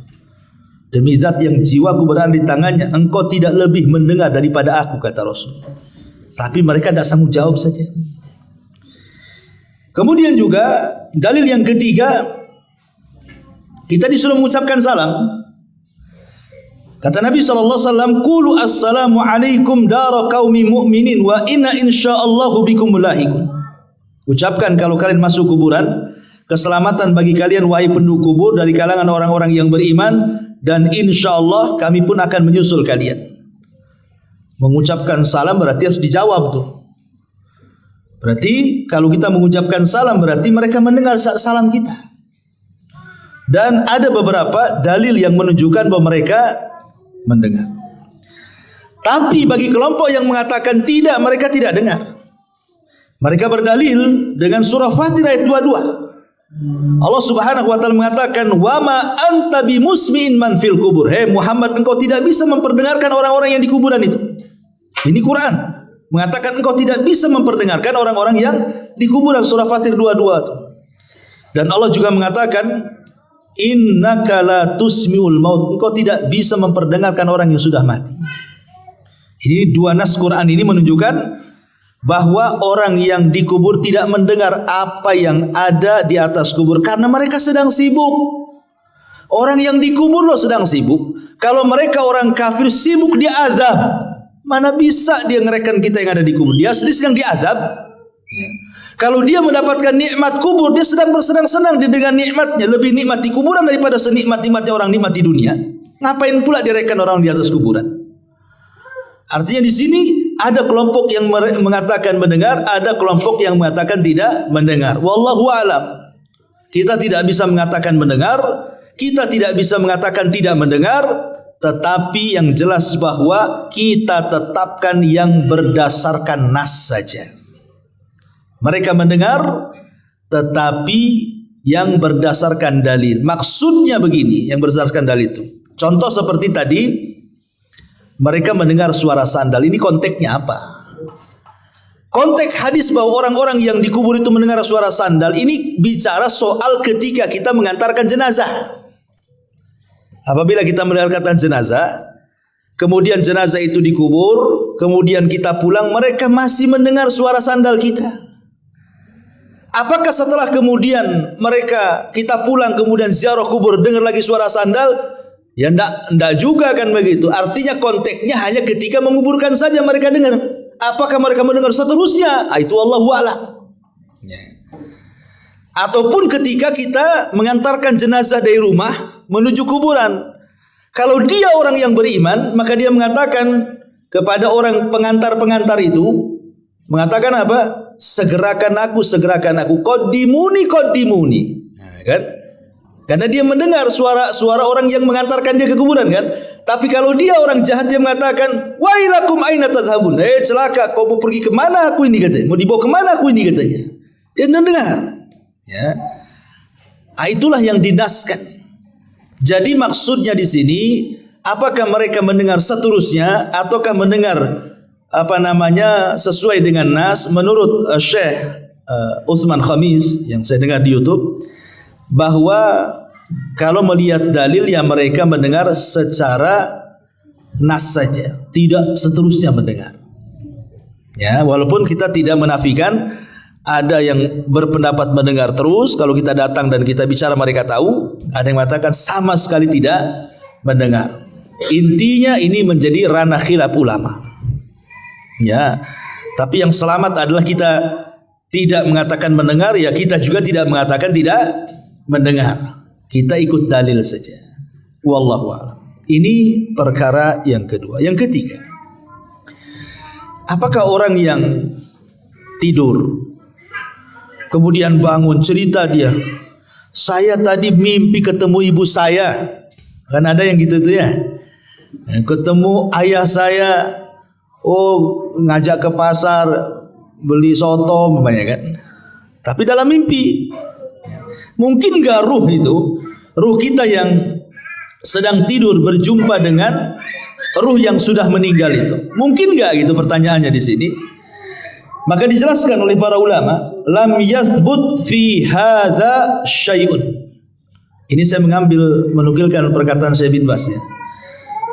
Demi zat yang jiwaku berada di tangannya, engkau tidak lebih mendengar daripada aku, kata Rasul. Tapi mereka tidak sanggup jawab saja. Kemudian juga dalil yang ketiga, kita disuruh mengucapkan salam. Kata Nabi SAW, Qulu assalamu alaikum dara qaumi mu'minin wa inna insya'allahu bikum mulahikun. Ucapkan kalau kalian masuk kuburan, keselamatan bagi kalian wahai penduduk kubur dari kalangan orang-orang yang beriman, dan insyaallah kami pun akan menyusul kalian. Mengucapkan salam berarti harus dijawab tuh. Berarti kalau kita mengucapkan salam berarti mereka mendengar salam kita. Dan ada beberapa dalil yang menunjukkan bahwa mereka mendengar. Tapi bagi kelompok yang mengatakan tidak, mereka tidak dengar, mereka berdalil dengan surah Fatir ayat 22. Allah Subhanahu wa taala mengatakan, "Wa ma anta bimusmi'in man fil kubur." Hei Muhammad, engkau tidak bisa memperdengarkan orang-orang yang di kuburan itu. Ini Quran mengatakan engkau tidak bisa memperdengarkan orang-orang yang di kuburan, surah Fatir 22 itu. Dan Allah juga mengatakan, "Innaka la tusmi'ul maut." Engkau tidak bisa memperdengarkan orang yang sudah mati. Ini dua nas Quran ini menunjukkan bahwa orang yang dikubur tidak mendengar apa yang ada di atas kubur karena mereka sedang sibuk. Orang yang dikubur loh sedang sibuk. Kalau mereka orang kafir sibuk diazab, mana bisa dia ngerekan kita yang ada di kubur? Dia sedang diazab. Kalau dia mendapatkan nikmat kubur, dia sedang bersenang-senang dengan nikmatnya. Lebih nikmat di kuburan daripada senikmat-nikmatnya orang nikmat di dunia. Ngapain pula direkan orang di atas kuburan? Artinya di sini ada kelompok yang mengatakan mendengar, ada kelompok yang mengatakan tidak mendengar. Wallahu alam. Kita tidak bisa mengatakan mendengar, kita tidak bisa mengatakan tidak mendengar, tetapi yang jelas bahwa kita tetapkan yang berdasarkan nas saja. Mereka mendengar, tetapi yang berdasarkan dalil. Maksudnya begini, yang berdasarkan dalil itu. Contoh seperti tadi, mereka mendengar suara sandal. Ini konteksnya apa? Konteks hadis bahwa orang-orang yang dikubur itu mendengar suara sandal ini bicara soal ketika kita mengantarkan jenazah. Apabila kita mengantarkan jenazah, kemudian jenazah itu dikubur, kemudian kita pulang, mereka masih mendengar suara sandal kita. Apakah setelah kemudian kita pulang kemudian ziarah kubur dengar lagi suara sandal? Ya enggak juga kan begitu. Artinya konteksnya hanya ketika menguburkan saja mereka dengar. Apakah mereka mendengar seterusnya? Itu Allahu a'lam. Ataupun ketika kita mengantarkan jenazah dari rumah menuju kuburan. Kalau dia orang yang beriman, maka dia mengatakan kepada orang pengantar-pengantar itu, mengatakan apa? Segerakan aku, segerakan aku. Qaddimuni, qaddimuni. Nah, kan? Karena dia mendengar suara orang yang mengantarkan dia ke kuburan kan. Tapi kalau dia orang jahat, dia mengatakan, wailakum aina tadhhabun. Celaka, kau mau pergi kemana aku ini katanya. Mau dibawa kemana aku ini katanya. Dia mendengar. Ya. Itulah yang dinaskan. Jadi maksudnya di sini, apakah mereka mendengar seterusnya ataukah mendengar sesuai dengan nas? Menurut Syekh Utsman Khamis yang saya dengar di YouTube, bahwa kalau melihat dalil yang mereka mendengar secara nas saja, tidak seterusnya mendengar. Ya, walaupun kita tidak menafikan ada yang berpendapat mendengar terus. Kalau kita datang dan kita bicara mereka tahu. Ada yang mengatakan sama sekali tidak mendengar. Intinya ini menjadi ranah khilaf ulama. Ya, tapi yang selamat adalah kita tidak mengatakan mendengar, ya kita juga tidak mengatakan tidak mendengar. Kita ikut dalil saja. Wallahu a'lam. Ini perkara yang kedua. Yang ketiga, apakah orang yang tidur kemudian bangun cerita dia, saya tadi mimpi ketemu ibu saya. Kan ada yang gitu tuh ya. Ketemu ayah saya, ngajak ke pasar beli soto namanya kan. Tapi dalam mimpi. Mungkin gak ruh kita yang sedang tidur berjumpa dengan ruh yang sudah meninggal itu? Mungkin gak gitu pertanyaannya di sini? Maka dijelaskan oleh para ulama, lam yathbut fi hadza syai'un. Ini saya menukilkan perkataan Syekh bin Baz ya.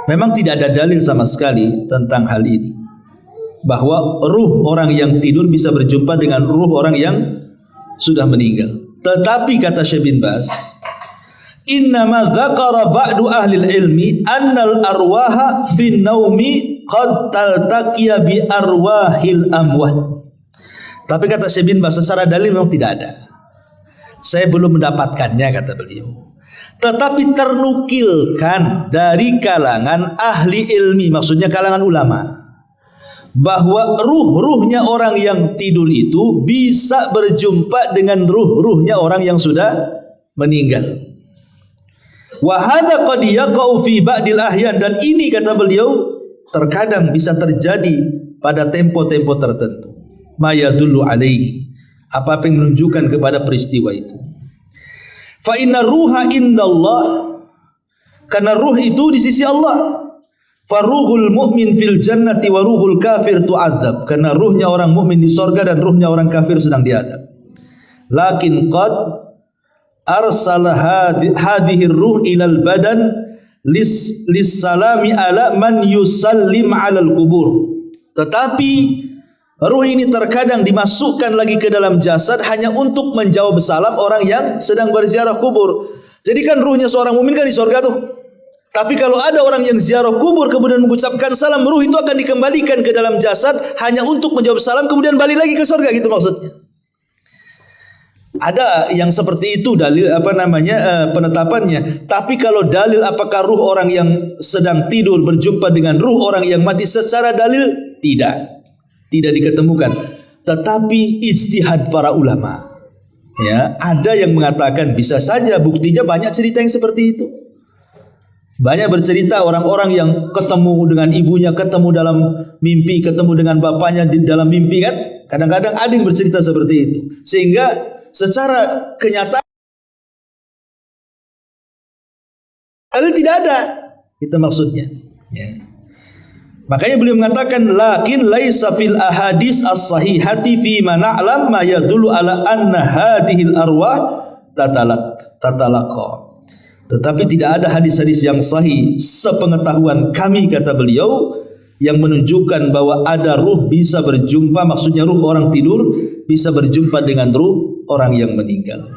Memang tidak ada dalil sama sekali tentang hal ini, bahwa ruh orang yang tidur bisa berjumpa dengan ruh orang yang sudah meninggal. Tetapi kata Syekh bin Baz, innama dzakara ba'du ahli ilmi annal arwaha fin naumi qad taltaqiya bi arwahil amwat. Tapi kata Syekh bin Baz, secara dalil memang tidak ada. Saya belum mendapatkannya kata beliau. Tetapi ternukilkan dari kalangan ahli ilmi, maksudnya kalangan ulama, bahwa ruh-ruhnya orang yang tidur itu bisa berjumpa dengan ruh-ruhnya orang yang sudah meninggal. Wa hadza qad yaqau fi ba'dil ahyan, dan ini kata beliau terkadang bisa terjadi pada tempo-tempo tertentu. Ma yadullu alaihi, apa yang menunjukkan kepada peristiwa itu. Fa inna ruha indallah, karena ruh itu di sisi Allah. Faruhul mu'min fil jannati wa ruhul kafir tu'adzab, karena ruhnya orang mukmin di sorga dan ruhnya orang kafir sedang diadab. Lakin qad arsala hadhihi ruh ilal badan lis salami ala man yusallim ala al kubur. Tetapi ruh ini terkadang dimasukkan lagi ke dalam jasad hanya untuk menjawab salam orang yang sedang berziarah kubur. Jadi kan ruhnya seorang mukmin kan di sorga tuh. Tapi kalau ada orang yang ziarah kubur kemudian mengucapkan salam, ruh itu akan dikembalikan ke dalam jasad hanya untuk menjawab salam kemudian balik lagi ke sorga, gitu maksudnya. Ada yang seperti itu dalil penetapannya. Tapi kalau dalil apakah ruh orang yang sedang tidur berjumpa dengan ruh orang yang mati, secara dalil tidak diketemukan. Tetapi ijtihad para ulama, ya, ada yang mengatakan bisa saja, buktinya banyak cerita yang seperti itu. Banyak bercerita orang-orang yang ketemu dengan ibunya, ketemu dalam mimpi, ketemu dengan bapaknya di dalam mimpi kan. Kadang-kadang ada yang bercerita seperti itu. Sehingga secara kenyataan tidak ada. Itu maksudnya. Ya. Makanya beliau mengatakan lakin laisa fil ahadis as-sahihati fi ma na'lam ma yadullu ala anna hadhil arwah tatalaqa. Tetapi tidak ada hadis-hadis yang sahih sepengetahuan kami kata beliau yang menunjukkan bahwa ada ruh bisa berjumpa, maksudnya ruh orang tidur bisa berjumpa dengan ruh orang yang meninggal.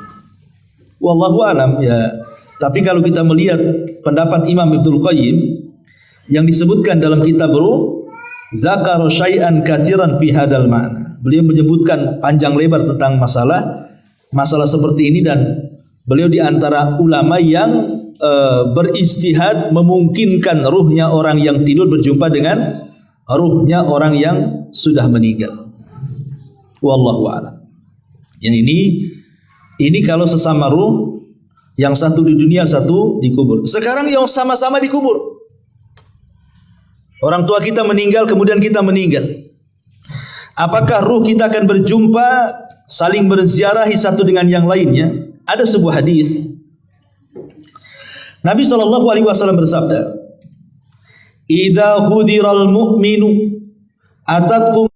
Wallahu alam ya. Tapi kalau kita melihat pendapat Imam Ibnul Qayyim yang disebutkan dalam kitab Ruh, dzakara syai'an katsiran fi hadzal ma'na. Beliau menyebutkan panjang lebar tentang masalah seperti ini, dan beliau di antara ulama yang berijtihad memungkinkan ruhnya orang yang tidur berjumpa dengan ruhnya orang yang sudah meninggal. Wallahu a'lam. Yang ini kalau sesama ruh, yang satu di dunia, satu di kubur. Sekarang yang sama-sama di kubur. Orang tua kita meninggal, kemudian kita meninggal. Apakah ruh kita akan berjumpa, saling berziarahi satu dengan yang lainnya? Ada sebuah hadis. Nabi SAW bersabda, "Idza hudiral mu'minu atatkum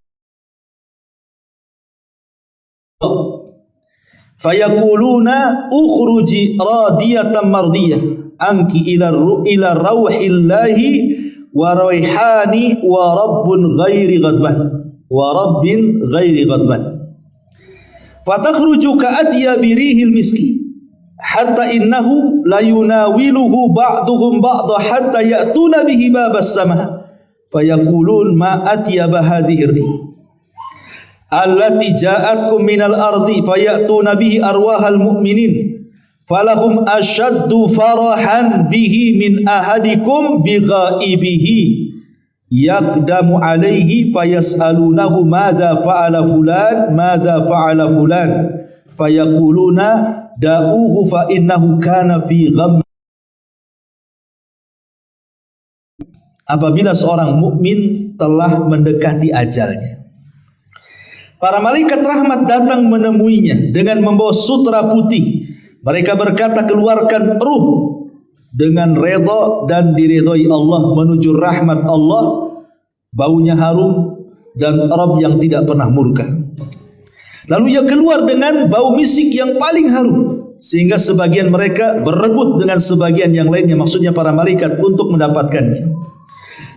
fayaquluna ukhruji radiyatan mardiyah anki ila rauhillahi wa raihani wa rabbin ghairi ghadban fatakhruju ka'atiya birihil miski hatta innahu la yunawiluhu ba'duhum ba'dha hatta ya'tuna bihi babas sama fayaqulun ma atyaba hadhihi rih allati ja'atkum minal ardi fayatuna bihi arwahal mu'minin falahum ashaddu farahan bihi min ahadikum bighaibihi yaqdamu alaihi fayas'alunahu madza fa'ala fulan fayaquluna da'uhu fa innahu kana fi gham. Apabila seorang mukmin telah mendekati ajalnya, para malaikat rahmat datang menemuinya dengan membawa sutra putih. Mereka berkata, keluarkan ruh dengan redha dan diridhoi Allah menuju rahmat Allah, baunya harum dan Rabb yang tidak pernah murka. Lalu ia keluar dengan bau misik yang paling harum sehingga sebagian mereka berebut dengan sebagian yang lainnya, maksudnya para malaikat, untuk mendapatkannya.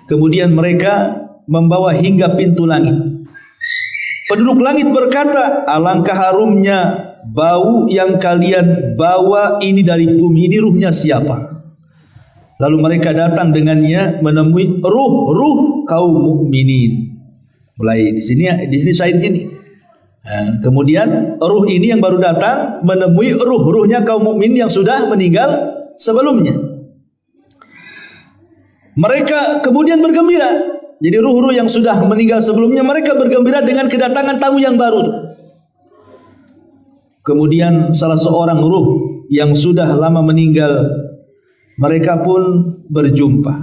Kemudian mereka membawa hingga pintu langit. Penduduk langit berkata, alangkah harumnya bau yang kalian bawa ini dari bumi, ini ruhnya siapa? Lalu mereka datang dengannya menemui ruh kaum mukminin. Mulai di sini syahid ini. Nah, kemudian ruh ini yang baru datang menemui ruhnya kaum mukminin yang sudah meninggal sebelumnya. Mereka kemudian bergembira. Jadi ruh-ruh yang sudah meninggal sebelumnya, mereka bergembira dengan kedatangan tamu yang baru. Kemudian salah seorang ruh yang sudah lama meninggal, mereka pun berjumpa.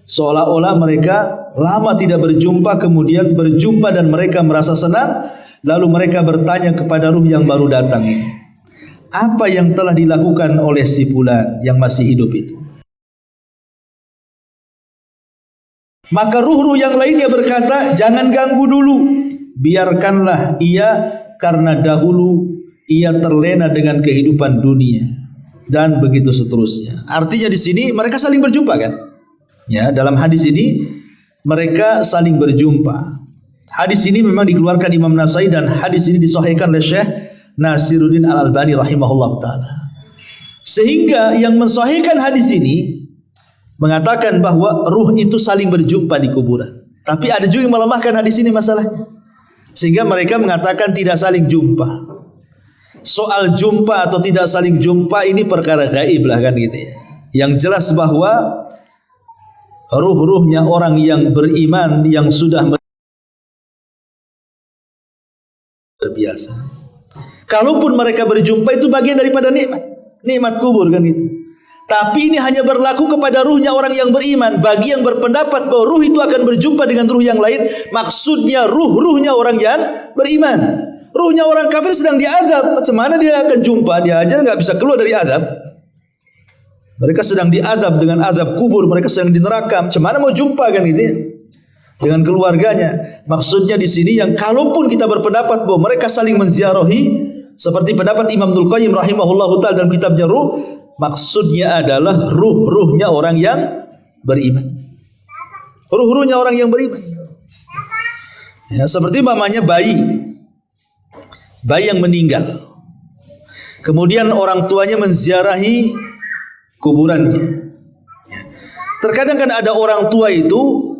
Seolah-olah mereka lama tidak berjumpa, kemudian berjumpa dan mereka merasa senang. Lalu mereka bertanya kepada ruh yang baru datang ini, apa yang telah dilakukan oleh si fulan yang masih hidup itu? Maka ruh-ruh yang lainnya berkata, jangan ganggu dulu, biarkanlah ia, karena dahulu ia terlena dengan kehidupan dunia, dan begitu seterusnya. Artinya di sini mereka saling berjumpa kan? Ya, dalam hadis ini mereka saling berjumpa. Hadis ini memang dikeluarkan Imam Nasai dan hadis ini disahihkan oleh Syekh Nasiruddin Al-Albani rahimahullah taala. Sehingga yang mensahihkan hadis ini mengatakan bahwa ruh itu saling berjumpa di kuburan. Tapi ada juga yang melemahkan hadis ini masalahnya. Sehingga mereka mengatakan tidak saling jumpa. Soal jumpa atau tidak saling jumpa ini perkara gaib lah kan gitu ya. Yang jelas bahwa ruh-ruhnya orang yang beriman yang sudah biasa. Kalaupun mereka berjumpa itu bagian daripada nikmat kubur kan itu. Tapi ini hanya berlaku kepada ruhnya orang yang beriman. Bagi yang berpendapat bahwa ruh itu akan berjumpa dengan ruh yang lain, maksudnya ruhnya orang yang beriman. Ruhnya orang kafir sedang diazab. Macam mana dia akan jumpa? Dia aja nggak bisa keluar dari azab. Mereka sedang diazab dengan azab kubur. Mereka sedang di neraka. Macam mana mau jumpa kan gitu ya? Dengan keluarganya. Maksudnya di sini yang kalaupun kita berpendapat bahwa mereka saling menziarahi seperti pendapat Imam Ibnul Qayyim rahimahullahu taala dalam kitabnya Ruh, maksudnya adalah ruhnya orang yang beriman. Ruhnya orang yang beriman. Ya, seperti mamanya bayi yang meninggal. Kemudian orang tuanya menziarahi kuburannya. Terkadang kan ada orang tua itu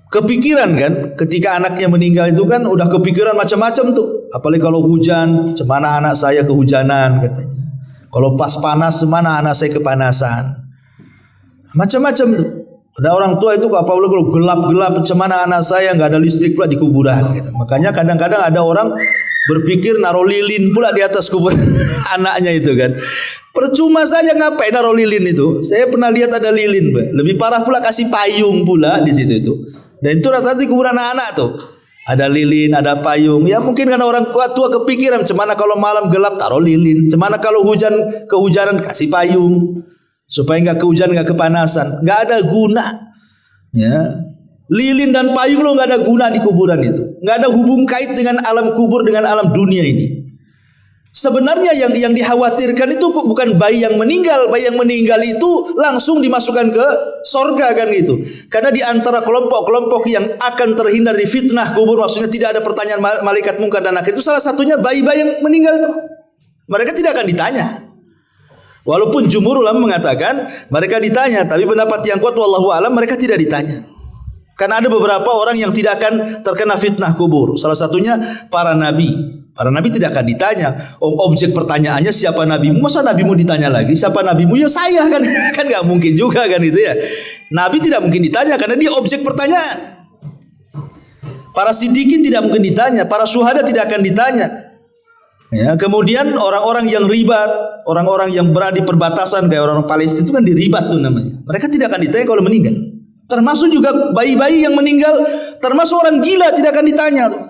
kepikiran kan, ketika anaknya meninggal itu kan udah kepikiran macam-macam tuh. Apalagi kalau hujan, cemana anak saya kehujanan katanya. Kalau pas panas, semana anak saya kepanasan. Macam-macam tuh. Ada orang tua itu apalagi kalau gelap-gelap, cemana anak saya nggak ada listrik pula di kuburan. Gitu. Makanya kadang-kadang ada orang berpikir naruh lilin pula di atas kubur anaknya itu kan. Percuma saja ngapain naruh lilin itu. Saya pernah lihat ada lilin, lebih parah pula kasih payung pula di situ itu. Dan itu rata-rata di kuburan anak-anak tuh. Ada lilin, ada payung. Ya mungkin karena orang tua kepikiran, cemana kalau malam gelap taruh lilin. Cemana kalau kehujanan kasih payung. Supaya nggak kehujanan, nggak kepanasan. Nggak ada guna. Ya. Lilin dan payung lo nggak ada guna di kuburan itu. Nggak ada hubung kait dengan alam kubur, dengan alam dunia ini. Sebenarnya yang dikhawatirkan itu bukan bayi yang meninggal. Bayi yang meninggal itu langsung dimasukkan ke sorga kan gitu. Karena di antara kelompok-kelompok yang akan terhindar dari fitnah kubur, maksudnya tidak ada pertanyaan malaikat mungkar dan nakir, itu salah satunya bayi-bayi yang meninggal itu. Mereka tidak akan ditanya. Walaupun jumhur ulama mengatakan mereka ditanya, tapi pendapat yang kuat wallahu alam mereka tidak ditanya. Karena ada beberapa orang yang tidak akan terkena fitnah kubur. Salah satunya para nabi. Para nabi tidak akan ditanya. Objek pertanyaannya siapa nabimu? Masa nabimu ditanya lagi? Siapa nabimu? Ya saya kan. Kan nggak mungkin juga kan itu ya. Nabi tidak mungkin ditanya karena dia objek pertanyaan. Para siddiqin tidak mungkin ditanya. Para syuhada tidak akan ditanya. Ya, kemudian orang-orang yang ribat, orang-orang yang berada di perbatasan kayak orang Palestina itu kan diribat tuh namanya. Mereka tidak akan ditanya kalau meninggal. Termasuk juga bayi-bayi yang meninggal, termasuk orang gila tidak akan ditanya tuh.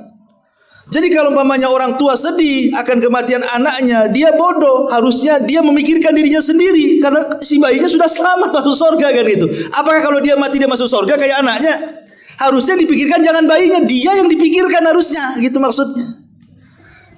Jadi kalau umpamanya orang tua sedih akan kematian anaknya, dia bodoh. Harusnya dia memikirkan dirinya sendiri karena si bayinya sudah selamat masuk surga kan itu. Apakah kalau dia mati dia masuk surga kayak anaknya? Harusnya dipikirkan jangan bayinya, dia yang dipikirkan harusnya, gitu maksudnya.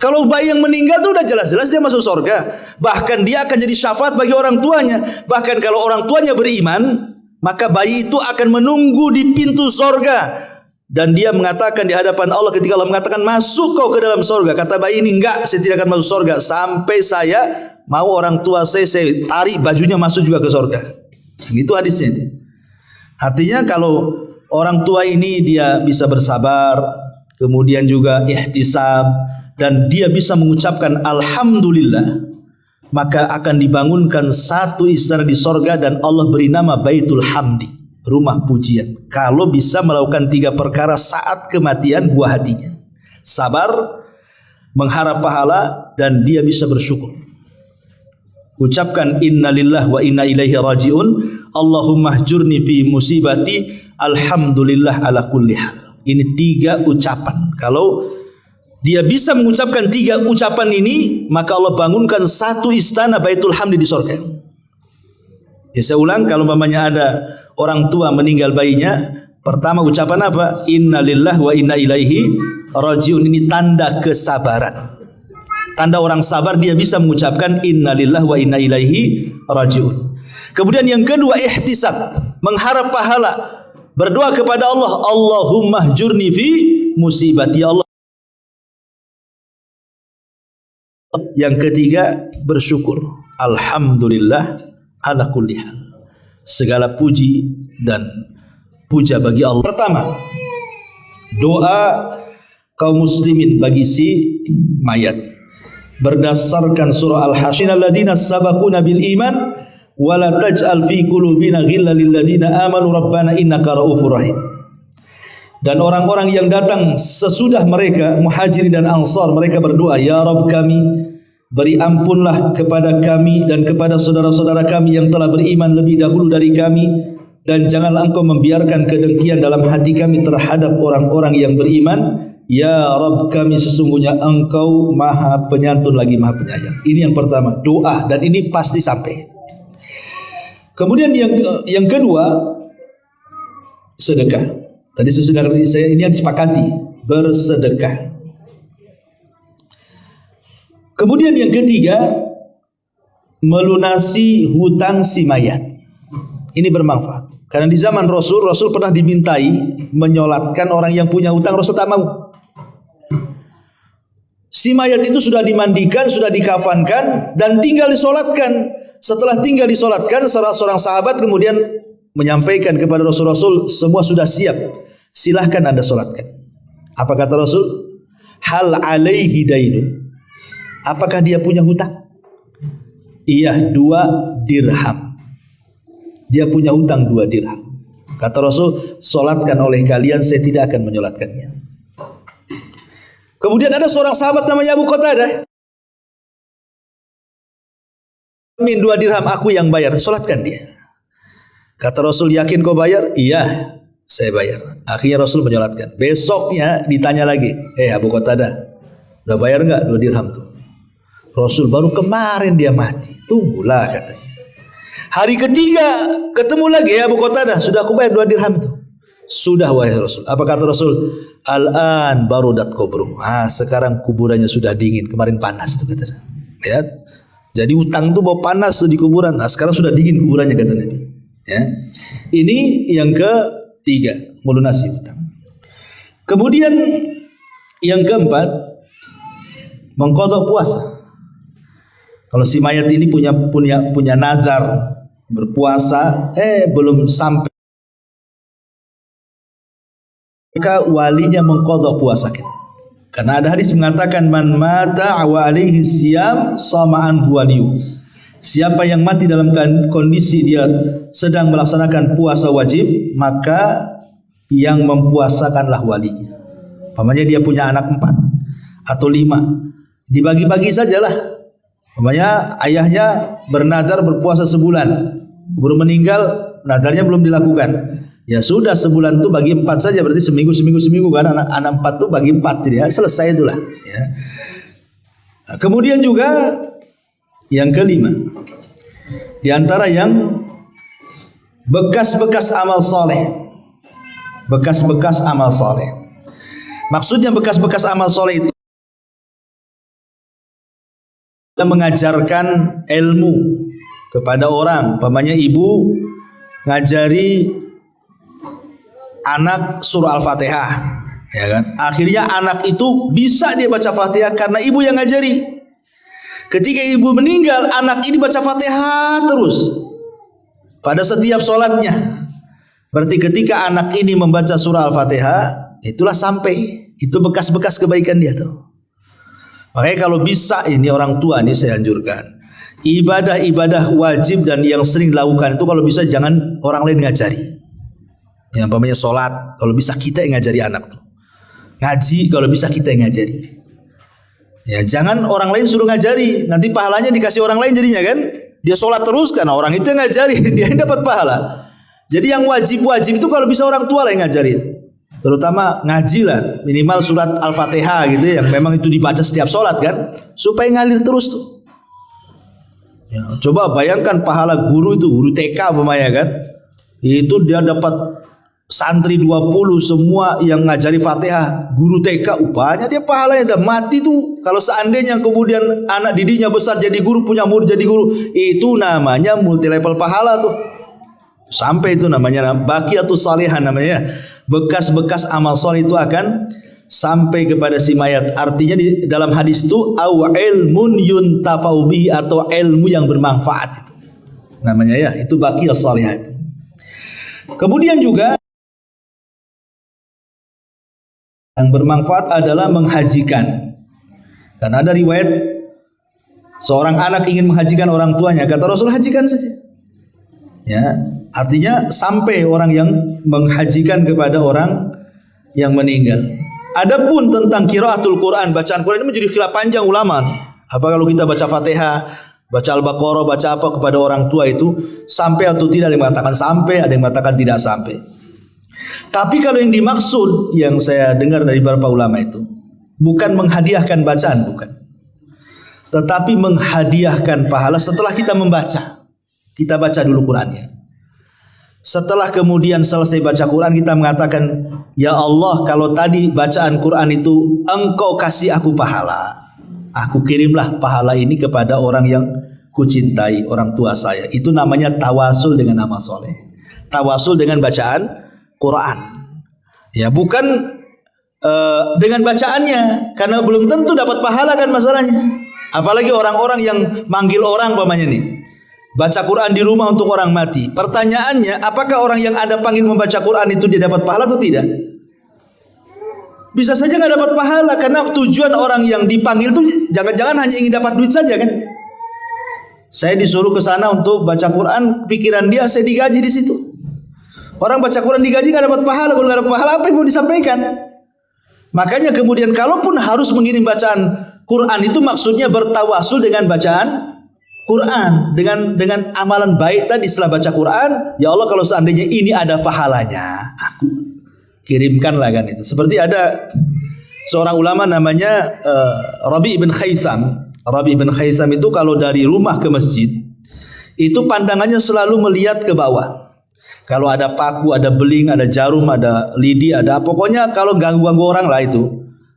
Kalau bayi yang meninggal itu udah jelas-jelas dia masuk surga. Bahkan dia akan jadi syafaat bagi orang tuanya. Bahkan kalau orang tuanya beriman, maka bayi itu akan menunggu di pintu surga. Dan dia mengatakan di hadapan Allah ketika Allah mengatakan masuk kau ke dalam surga. Kata bayi ini, enggak, saya tidak akan masuk surga sampai saya mau orang tua saya tarik bajunya masuk juga ke surga. Itu hadisnya. Artinya kalau orang tua ini dia bisa bersabar, kemudian juga ihtisab, dan dia bisa mengucapkan alhamdulillah, maka akan dibangunkan satu istana di sorga dan Allah beri nama Baitul Hamdi, rumah pujian. Kalau bisa melakukan 3 perkara saat kematian buah hatinya: sabar, mengharap pahala, dan dia bisa bersyukur. Ucapkan innalillah wa inna ilaihi rajiun, Allahumma hjurni fi musibati, alhamdulillah ala kulli hal. Ini 3 ucapan. Kalau dia bisa mengucapkan 3 ucapan ini, maka Allah bangunkan satu istana Baitul Hamdi di surga. Ya, saya ulang, kalau umpamanya ada orang tua meninggal bayinya, pertama ucapan apa? Innalillah wa inna ilaihi rajiun. Ini tanda kesabaran. Tanda orang sabar, dia bisa mengucapkan innalillah wa inna ilaihi rajiun. Kemudian yang kedua, ihtisab, mengharap pahala. Berdoa kepada Allah, Allahumma hjurni fi musibati, ya Allah. Yang ketiga, bersyukur. Alhamdulillah ala kulli hal. Segala puji dan puja bagi Allah. Pertama, doa kaum muslimin bagi si mayat berdasarkan surah Al-Hasyr, alladzina sabaquna bil iman wa la taj'al fi qulubina ghillan lil ladzina amanu rabbana innaka raufur rahim. Dan orang-orang yang datang sesudah mereka, muhajirin dan ansar, mereka berdoa, ya Rabb kami, beri ampunlah kepada kami dan kepada saudara-saudara kami yang telah beriman lebih dahulu dari kami, dan janganlah engkau membiarkan kedengkian dalam hati kami terhadap orang-orang yang beriman. Ya Rabb kami, sesungguhnya engkau maha penyantun lagi maha penyayang. Ini yang pertama, doa, dan ini pasti sampai. Kemudian yang kedua, sedekah. Tadi ini yang disepakati, bersedekah. Kemudian yang ketiga, melunasi hutang si mayat. Ini bermanfaat. Karena di zaman Rasul pernah dimintai menyolatkan orang yang punya hutang, Rasul tak mau. Si mayat itu sudah dimandikan, sudah dikafankan, dan tinggal disolatkan. Setelah tinggal disolatkan, salah seorang sahabat kemudian menyampaikan kepada Rasul, semua sudah siap, silahkan anda solatkan. Apa kata Rasul? Hal alaihi dainun. Apakah dia punya hutang? Iya, 2 dirham. Dia punya hutang 2 dirham. Kata Rasul, solatkan oleh kalian, saya tidak akan menyolatkannya. Kemudian ada seorang sahabat namanya Abu Qatadah. Min 2 dirham, aku yang bayar, solatkan dia. Kata Rasul, yakin kau bayar? Iya, saya bayar. Akhirnya Rasul menyolatkan. Besoknya ditanya lagi, Abu Qatadah, udah bayar nggak 2 dirham tuh? Rasul, baru kemarin dia mati. Tunggulah, katanya. Hari ketiga ketemu lagi, Abu Qatadah, sudah aku bayar 2 dirham tuh. Sudah wahai Rasul. Apa kata Rasul? Al-an barudat kubru. Sekarang kuburannya sudah dingin. Kemarin panas tuh, katanya. Lihat. Jadi utang tuh bawa panas tuh di kuburan. Sekarang sudah dingin kuburannya, kata Nabi. Ya. Ini yang ketiga, melunasi hutang. Kemudian yang keempat, mengqadha puasa. Kalau si mayat ini punya nazar berpuasa, belum sampai, maka walinya mengqadha puasa kita. Karena ada hadis mengatakan, man mata wa alaihi siyam sama'an waliyu. Siapa yang mati dalam kondisi dia sedang melaksanakan puasa wajib, maka yang mempuasakanlah walinya. Pamannya dia punya anak 4 atau 5, dibagi-bagi sajalah. Pamannya ayahnya bernazar berpuasa sebulan, baru meninggal, nazarnya belum dilakukan. Ya sudah, sebulan itu bagi 4 saja, berarti seminggu kan, anak 4 itu bagi 4, ya selesai itulah. Ya. Nah, kemudian juga yang kelima, di antara yang bekas-bekas amal soleh, bekas-bekas amal soleh. Maksudnya bekas-bekas amal soleh itu mengajarkan ilmu kepada orang, umpamanya ibu ngajari anak surah Al-Fatihah, ya kan? Akhirnya anak itu bisa dia baca Fatihah karena ibu yang ngajari. Ketika ibu meninggal, anak ini baca Fatihah terus pada setiap sholatnya. Berarti ketika anak ini membaca surah Al-Fatihah, itulah sampai, itu bekas-bekas kebaikan dia tuh. Makanya kalau bisa ini orang tua ini saya anjurkan, ibadah-ibadah wajib dan yang sering dilakukan itu kalau bisa jangan orang lain ngajari. Yang umpamanya sholat, kalau bisa kita yang ngajari anak tuh. Ngaji kalau bisa kita yang ngajari. Ya jangan orang lain suruh ngajari, nanti pahalanya dikasih orang lain jadinya kan. Dia sholat terus karena orang itu yang ngajari, dia yang dapat pahala. Jadi yang wajib-wajib itu kalau bisa orang tua lah yang ngajari itu. Terutama ngaji lah, minimal surat Al-Fatihah gitu yang memang itu dibaca setiap sholat kan, supaya ngalir terus tuh. Ya, coba bayangkan pahala guru itu, guru TK umpamanya kan, itu dia dapat santri 20 semua yang ngajari Fatihah, guru TK upahnya dia pahalanya udah mati tuh. Kalau seandainya kemudian anak didiknya besar jadi guru, punya murid jadi guru, itu namanya multi level pahala tuh. Sampai itu namanya baqiyatus salihah namanya. Bekas-bekas amal soleh itu akan sampai kepada si mayat. Artinya di dalam hadis itu au ilmun yuntafau bihi, atau ilmu yang bermanfaat itu. Namanya ya, itu baqiyah salihah itu. Kemudian juga yang bermanfaat adalah menghajikan. Karena ada riwayat seorang anak ingin menghajikan orang tuanya, kata Rasul hajikan saja. Ya, artinya sampai orang yang menghajikan kepada orang yang meninggal. Adapun tentang qiraatul Quran, bacaan Quran ini menjadi khilaf panjang ulama nih. Apa kalau kita baca Fatihah, baca Al-Baqarah, baca apa kepada orang tua itu sampai atau tidak? Ada yang mengatakan sampai, ada yang mengatakan tidak sampai. Tapi kalau yang dimaksud yang saya dengar dari beberapa ulama itu bukan menghadiahkan bacaan, bukan. Tetapi menghadiahkan pahala setelah kita membaca. Kita baca dulu Qurannya. Setelah kemudian selesai baca Quran, kita mengatakan, ya Allah, kalau tadi bacaan Quran itu Engkau kasih aku pahala, aku kirimlah pahala ini kepada orang yang kucintai, orang tua saya. Itu namanya tawasul dengan amal soleh. Tawasul dengan bacaan Quran. Ya, bukan dengan bacaannya, karena belum tentu dapat pahala kan masalahnya. Apalagi orang-orang yang manggil orang umpamanya nih, baca Quran di rumah untuk orang mati. Pertanyaannya, apakah orang yang Anda panggil membaca Quran itu dia dapat pahala atau tidak? Bisa saja nggak dapat pahala, karena tujuan orang yang dipanggil itu jangan-jangan hanya ingin dapat duit saja kan? Saya disuruh ke sana untuk baca Quran, pikiran dia saya digaji di situ. Orang baca Quran digaji nggak dapat pahala, kalau nggak dapat pahala apa yang mau disampaikan? Makanya kemudian kalaupun harus mengirim bacaan Quran itu maksudnya bertawasul dengan bacaan Quran, dengan amalan baik tadi. Setelah baca Quran, ya Allah kalau seandainya ini ada pahalanya, aku kirimkanlah kan itu. Seperti ada seorang ulama namanya Rabi ibn Khaisam. Rabi ibn Khaisam itu kalau dari rumah ke masjid itu pandangannya selalu melihat ke bawah. Kalau ada paku, ada beling, ada jarum, ada lidi, ada pokoknya kalau ganggu-ganggu orang lah itu,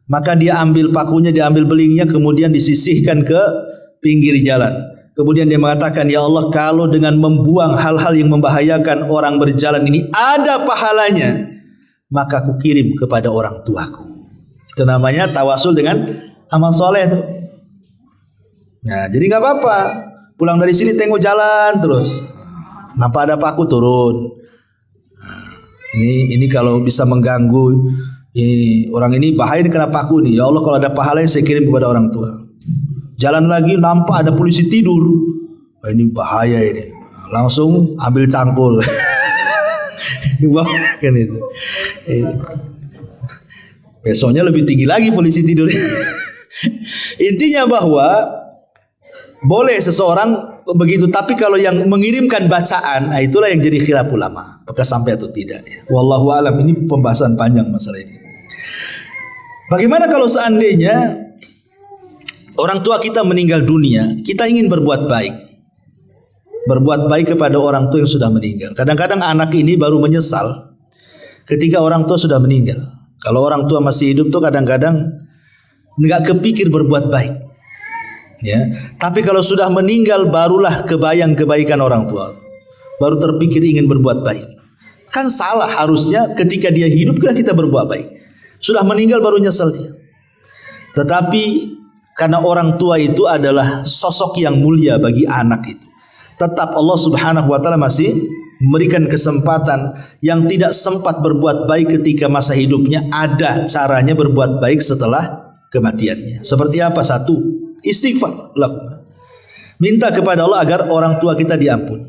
maka dia ambil pakunya, dia ambil belingnya, kemudian disisihkan ke pinggir jalan. Kemudian dia mengatakan, ya Allah, kalau dengan membuang hal-hal yang membahayakan orang berjalan ini ada pahalanya, maka aku kirim kepada orang tuaku. Itu namanya tawasul dengan amal soleh itu. Nah, jadi nggak apa-apa. Pulang dari sini tengok jalan terus, nampak ada paku turun. Nah, ini kalau bisa mengganggu, ini orang ini bahaya kena paku nih. Ya Allah, kalau ada pahalanya saya kirim kepada orang tua. Jalan lagi nampak ada polisi tidur. Wah, ini bahaya ini. Langsung ambil cangkul. Kan itu. Besoknya lebih tinggi lagi polisi tidur. Intinya bahwa boleh seseorang begitu, tapi kalau yang mengirimkan bacaan, nah itulah yang jadi khilaf ulama, apakah sampai atau tidak ya. Wallahu alam, ini pembahasan panjang masalah ini. Bagaimana kalau seandainya orang tua kita meninggal dunia, kita ingin berbuat baik. Berbuat baik kepada orang tua yang sudah meninggal. Kadang-kadang anak ini baru menyesal ketika orang tua sudah meninggal. Kalau orang tua masih hidup tuh kadang-kadang nggak kepikir berbuat baik. Ya, tapi kalau sudah meninggal barulah kebayang kebaikan orang tua. Baru terpikir ingin berbuat baik. Kan salah, harusnya ketika dia hidup kan kita berbuat baik. Sudah meninggal baru nyesel dia. Tetapi karena orang tua itu adalah sosok yang mulia bagi anak itu, tetap Allah Subhanahu wa taala masih memberikan kesempatan yang tidak sempat berbuat baik ketika masa hidupnya, ada caranya berbuat baik setelah kematiannya. Seperti apa? Satu, istighfar. Minta kepada Allah agar orang tua kita diampuni.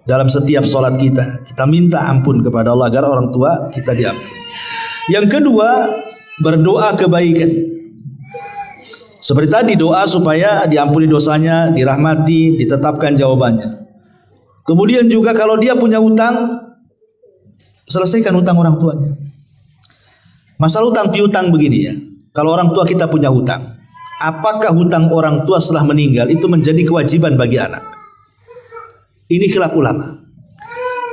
Dalam setiap sholat kita minta ampun kepada Allah agar orang tua kita diampuni. Yang kedua, berdoa kebaikan. Seperti tadi, doa supaya diampuni dosanya, dirahmati, ditetapkan jawabannya. Kemudian juga kalau dia punya utang, selesaikan utang orang tuanya. Masalah utang piutang begini ya. Kalau orang tua kita punya hutang, apakah hutang orang tua setelah meninggal itu menjadi kewajiban bagi anak? Ini khilaf ulama.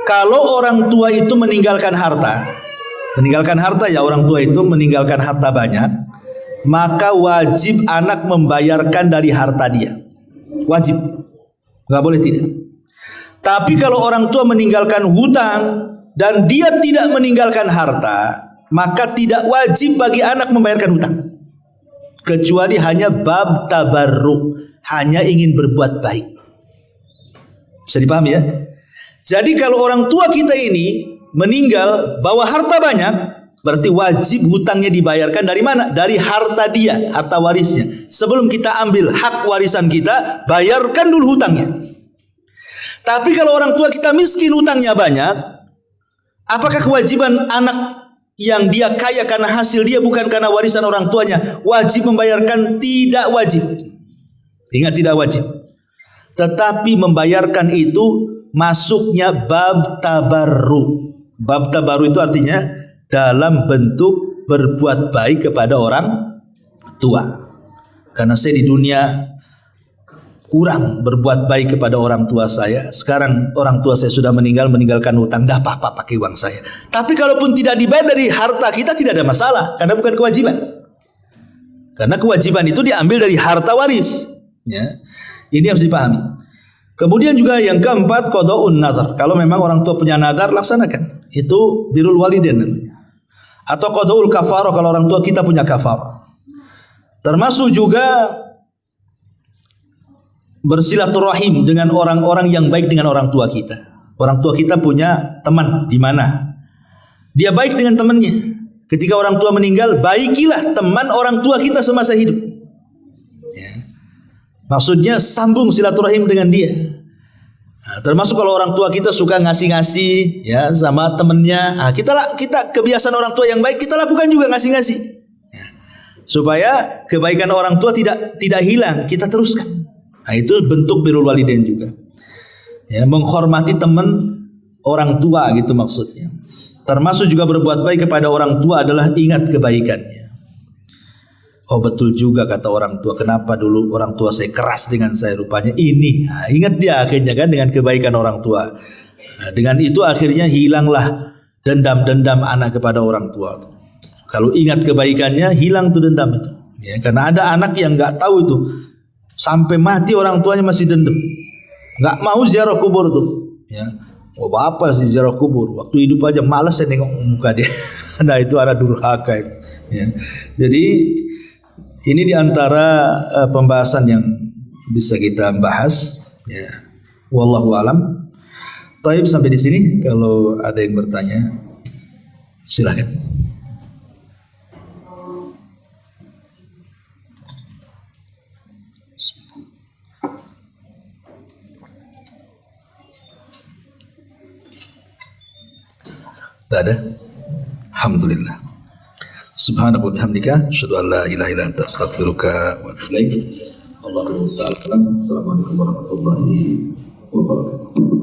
Kalau orang tua itu meninggalkan harta ya, orang tua itu meninggalkan harta banyak, maka wajib anak membayarkan dari harta dia. Wajib, nggak boleh tidak. Tapi kalau orang tua meninggalkan hutang dan dia tidak meninggalkan harta, maka tidak wajib bagi anak membayarkan hutang. Kecuali hanya bab tabarruk, hanya ingin berbuat baik. Bisa dipahami ya? Jadi kalau orang tua kita ini meninggal bawa harta banyak, berarti wajib hutangnya dibayarkan dari mana? Dari harta dia, harta warisnya. Sebelum kita ambil hak warisan kita, bayarkan dulu hutangnya. Tapi kalau orang tua kita miskin, hutangnya banyak, apakah kewajiban anak yang dia kaya karena hasil dia bukan karena warisan orang tuanya wajib membayarkan? Tidak wajib. Ingat, tidak wajib. Tetapi membayarkan itu masuknya bab tabarru. Bab tabarru itu artinya dalam bentuk berbuat baik kepada orang tua. Karena saya di dunia kurang berbuat baik kepada orang tua saya. Sekarang orang tua saya sudah meninggalkan hutang, dah apa-apa pakai uang saya. Tapi kalaupun tidak dibayar dari harta kita tidak ada masalah, karena bukan kewajiban. Karena kewajiban itu diambil dari harta waris. Ya. Ini harus dipahami. Kemudian juga yang keempat, qada'un nazar. Kalau memang orang tua punya nazar, laksanakan. Itu birrul walidain namanya. Atau qada'ul kafarah kalau orang tua kita punya kafarah. Termasuk juga bersilaturahim dengan orang-orang yang baik dengan orang tua kita. Orang tua kita punya teman di mana? Dia baik dengan temannya. Ketika orang tua meninggal, baikilah teman orang tua kita semasa hidup. Ya. Maksudnya sambung silaturahim dengan dia. Nah, termasuk kalau orang tua kita suka ngasih-ngasih ya sama temennya, nah, kita kebiasaan orang tua yang baik kita lakukan juga ngasih-ngasih. Ya. Supaya kebaikan orang tua tidak hilang, kita teruskan. Nah, itu bentuk birrul walidain juga. Ya, menghormati teman orang tua gitu maksudnya. Termasuk juga berbuat baik kepada orang tua adalah ingat kebaikannya. Oh betul juga kata orang tua, kenapa dulu orang tua saya keras dengan saya, rupanya ini. Nah, ingat dia akhirnya kan dengan kebaikan orang tua. Nah, dengan itu akhirnya hilanglah dendam-dendam anak kepada orang tua. Kalau ingat kebaikannya hilang tuh dendam itu. Ya, karena ada anak yang nggak tahu itu sampai mati orang tuanya masih dendam, nggak mau ziarah kubur tuh. Ya, oh apa sih ziarah kubur? Waktu hidup aja malas saya nengok muka dia. Nah itu ada durhaka itu. Ya. Jadi ini diantara pembahasan yang bisa kita bahas. Ya. Wallahu alam. Taib sampai di sini. Kalau ada yang bertanya, silakan. Tak ada? Alhamdulillah. Subhanaka wa bihamdika asyhadu an la ilaha illa anta astaghfiruka wa atubu ilaik. Allahu ta'ala. Assalamualaikum warahmatullahi wabarakatuh.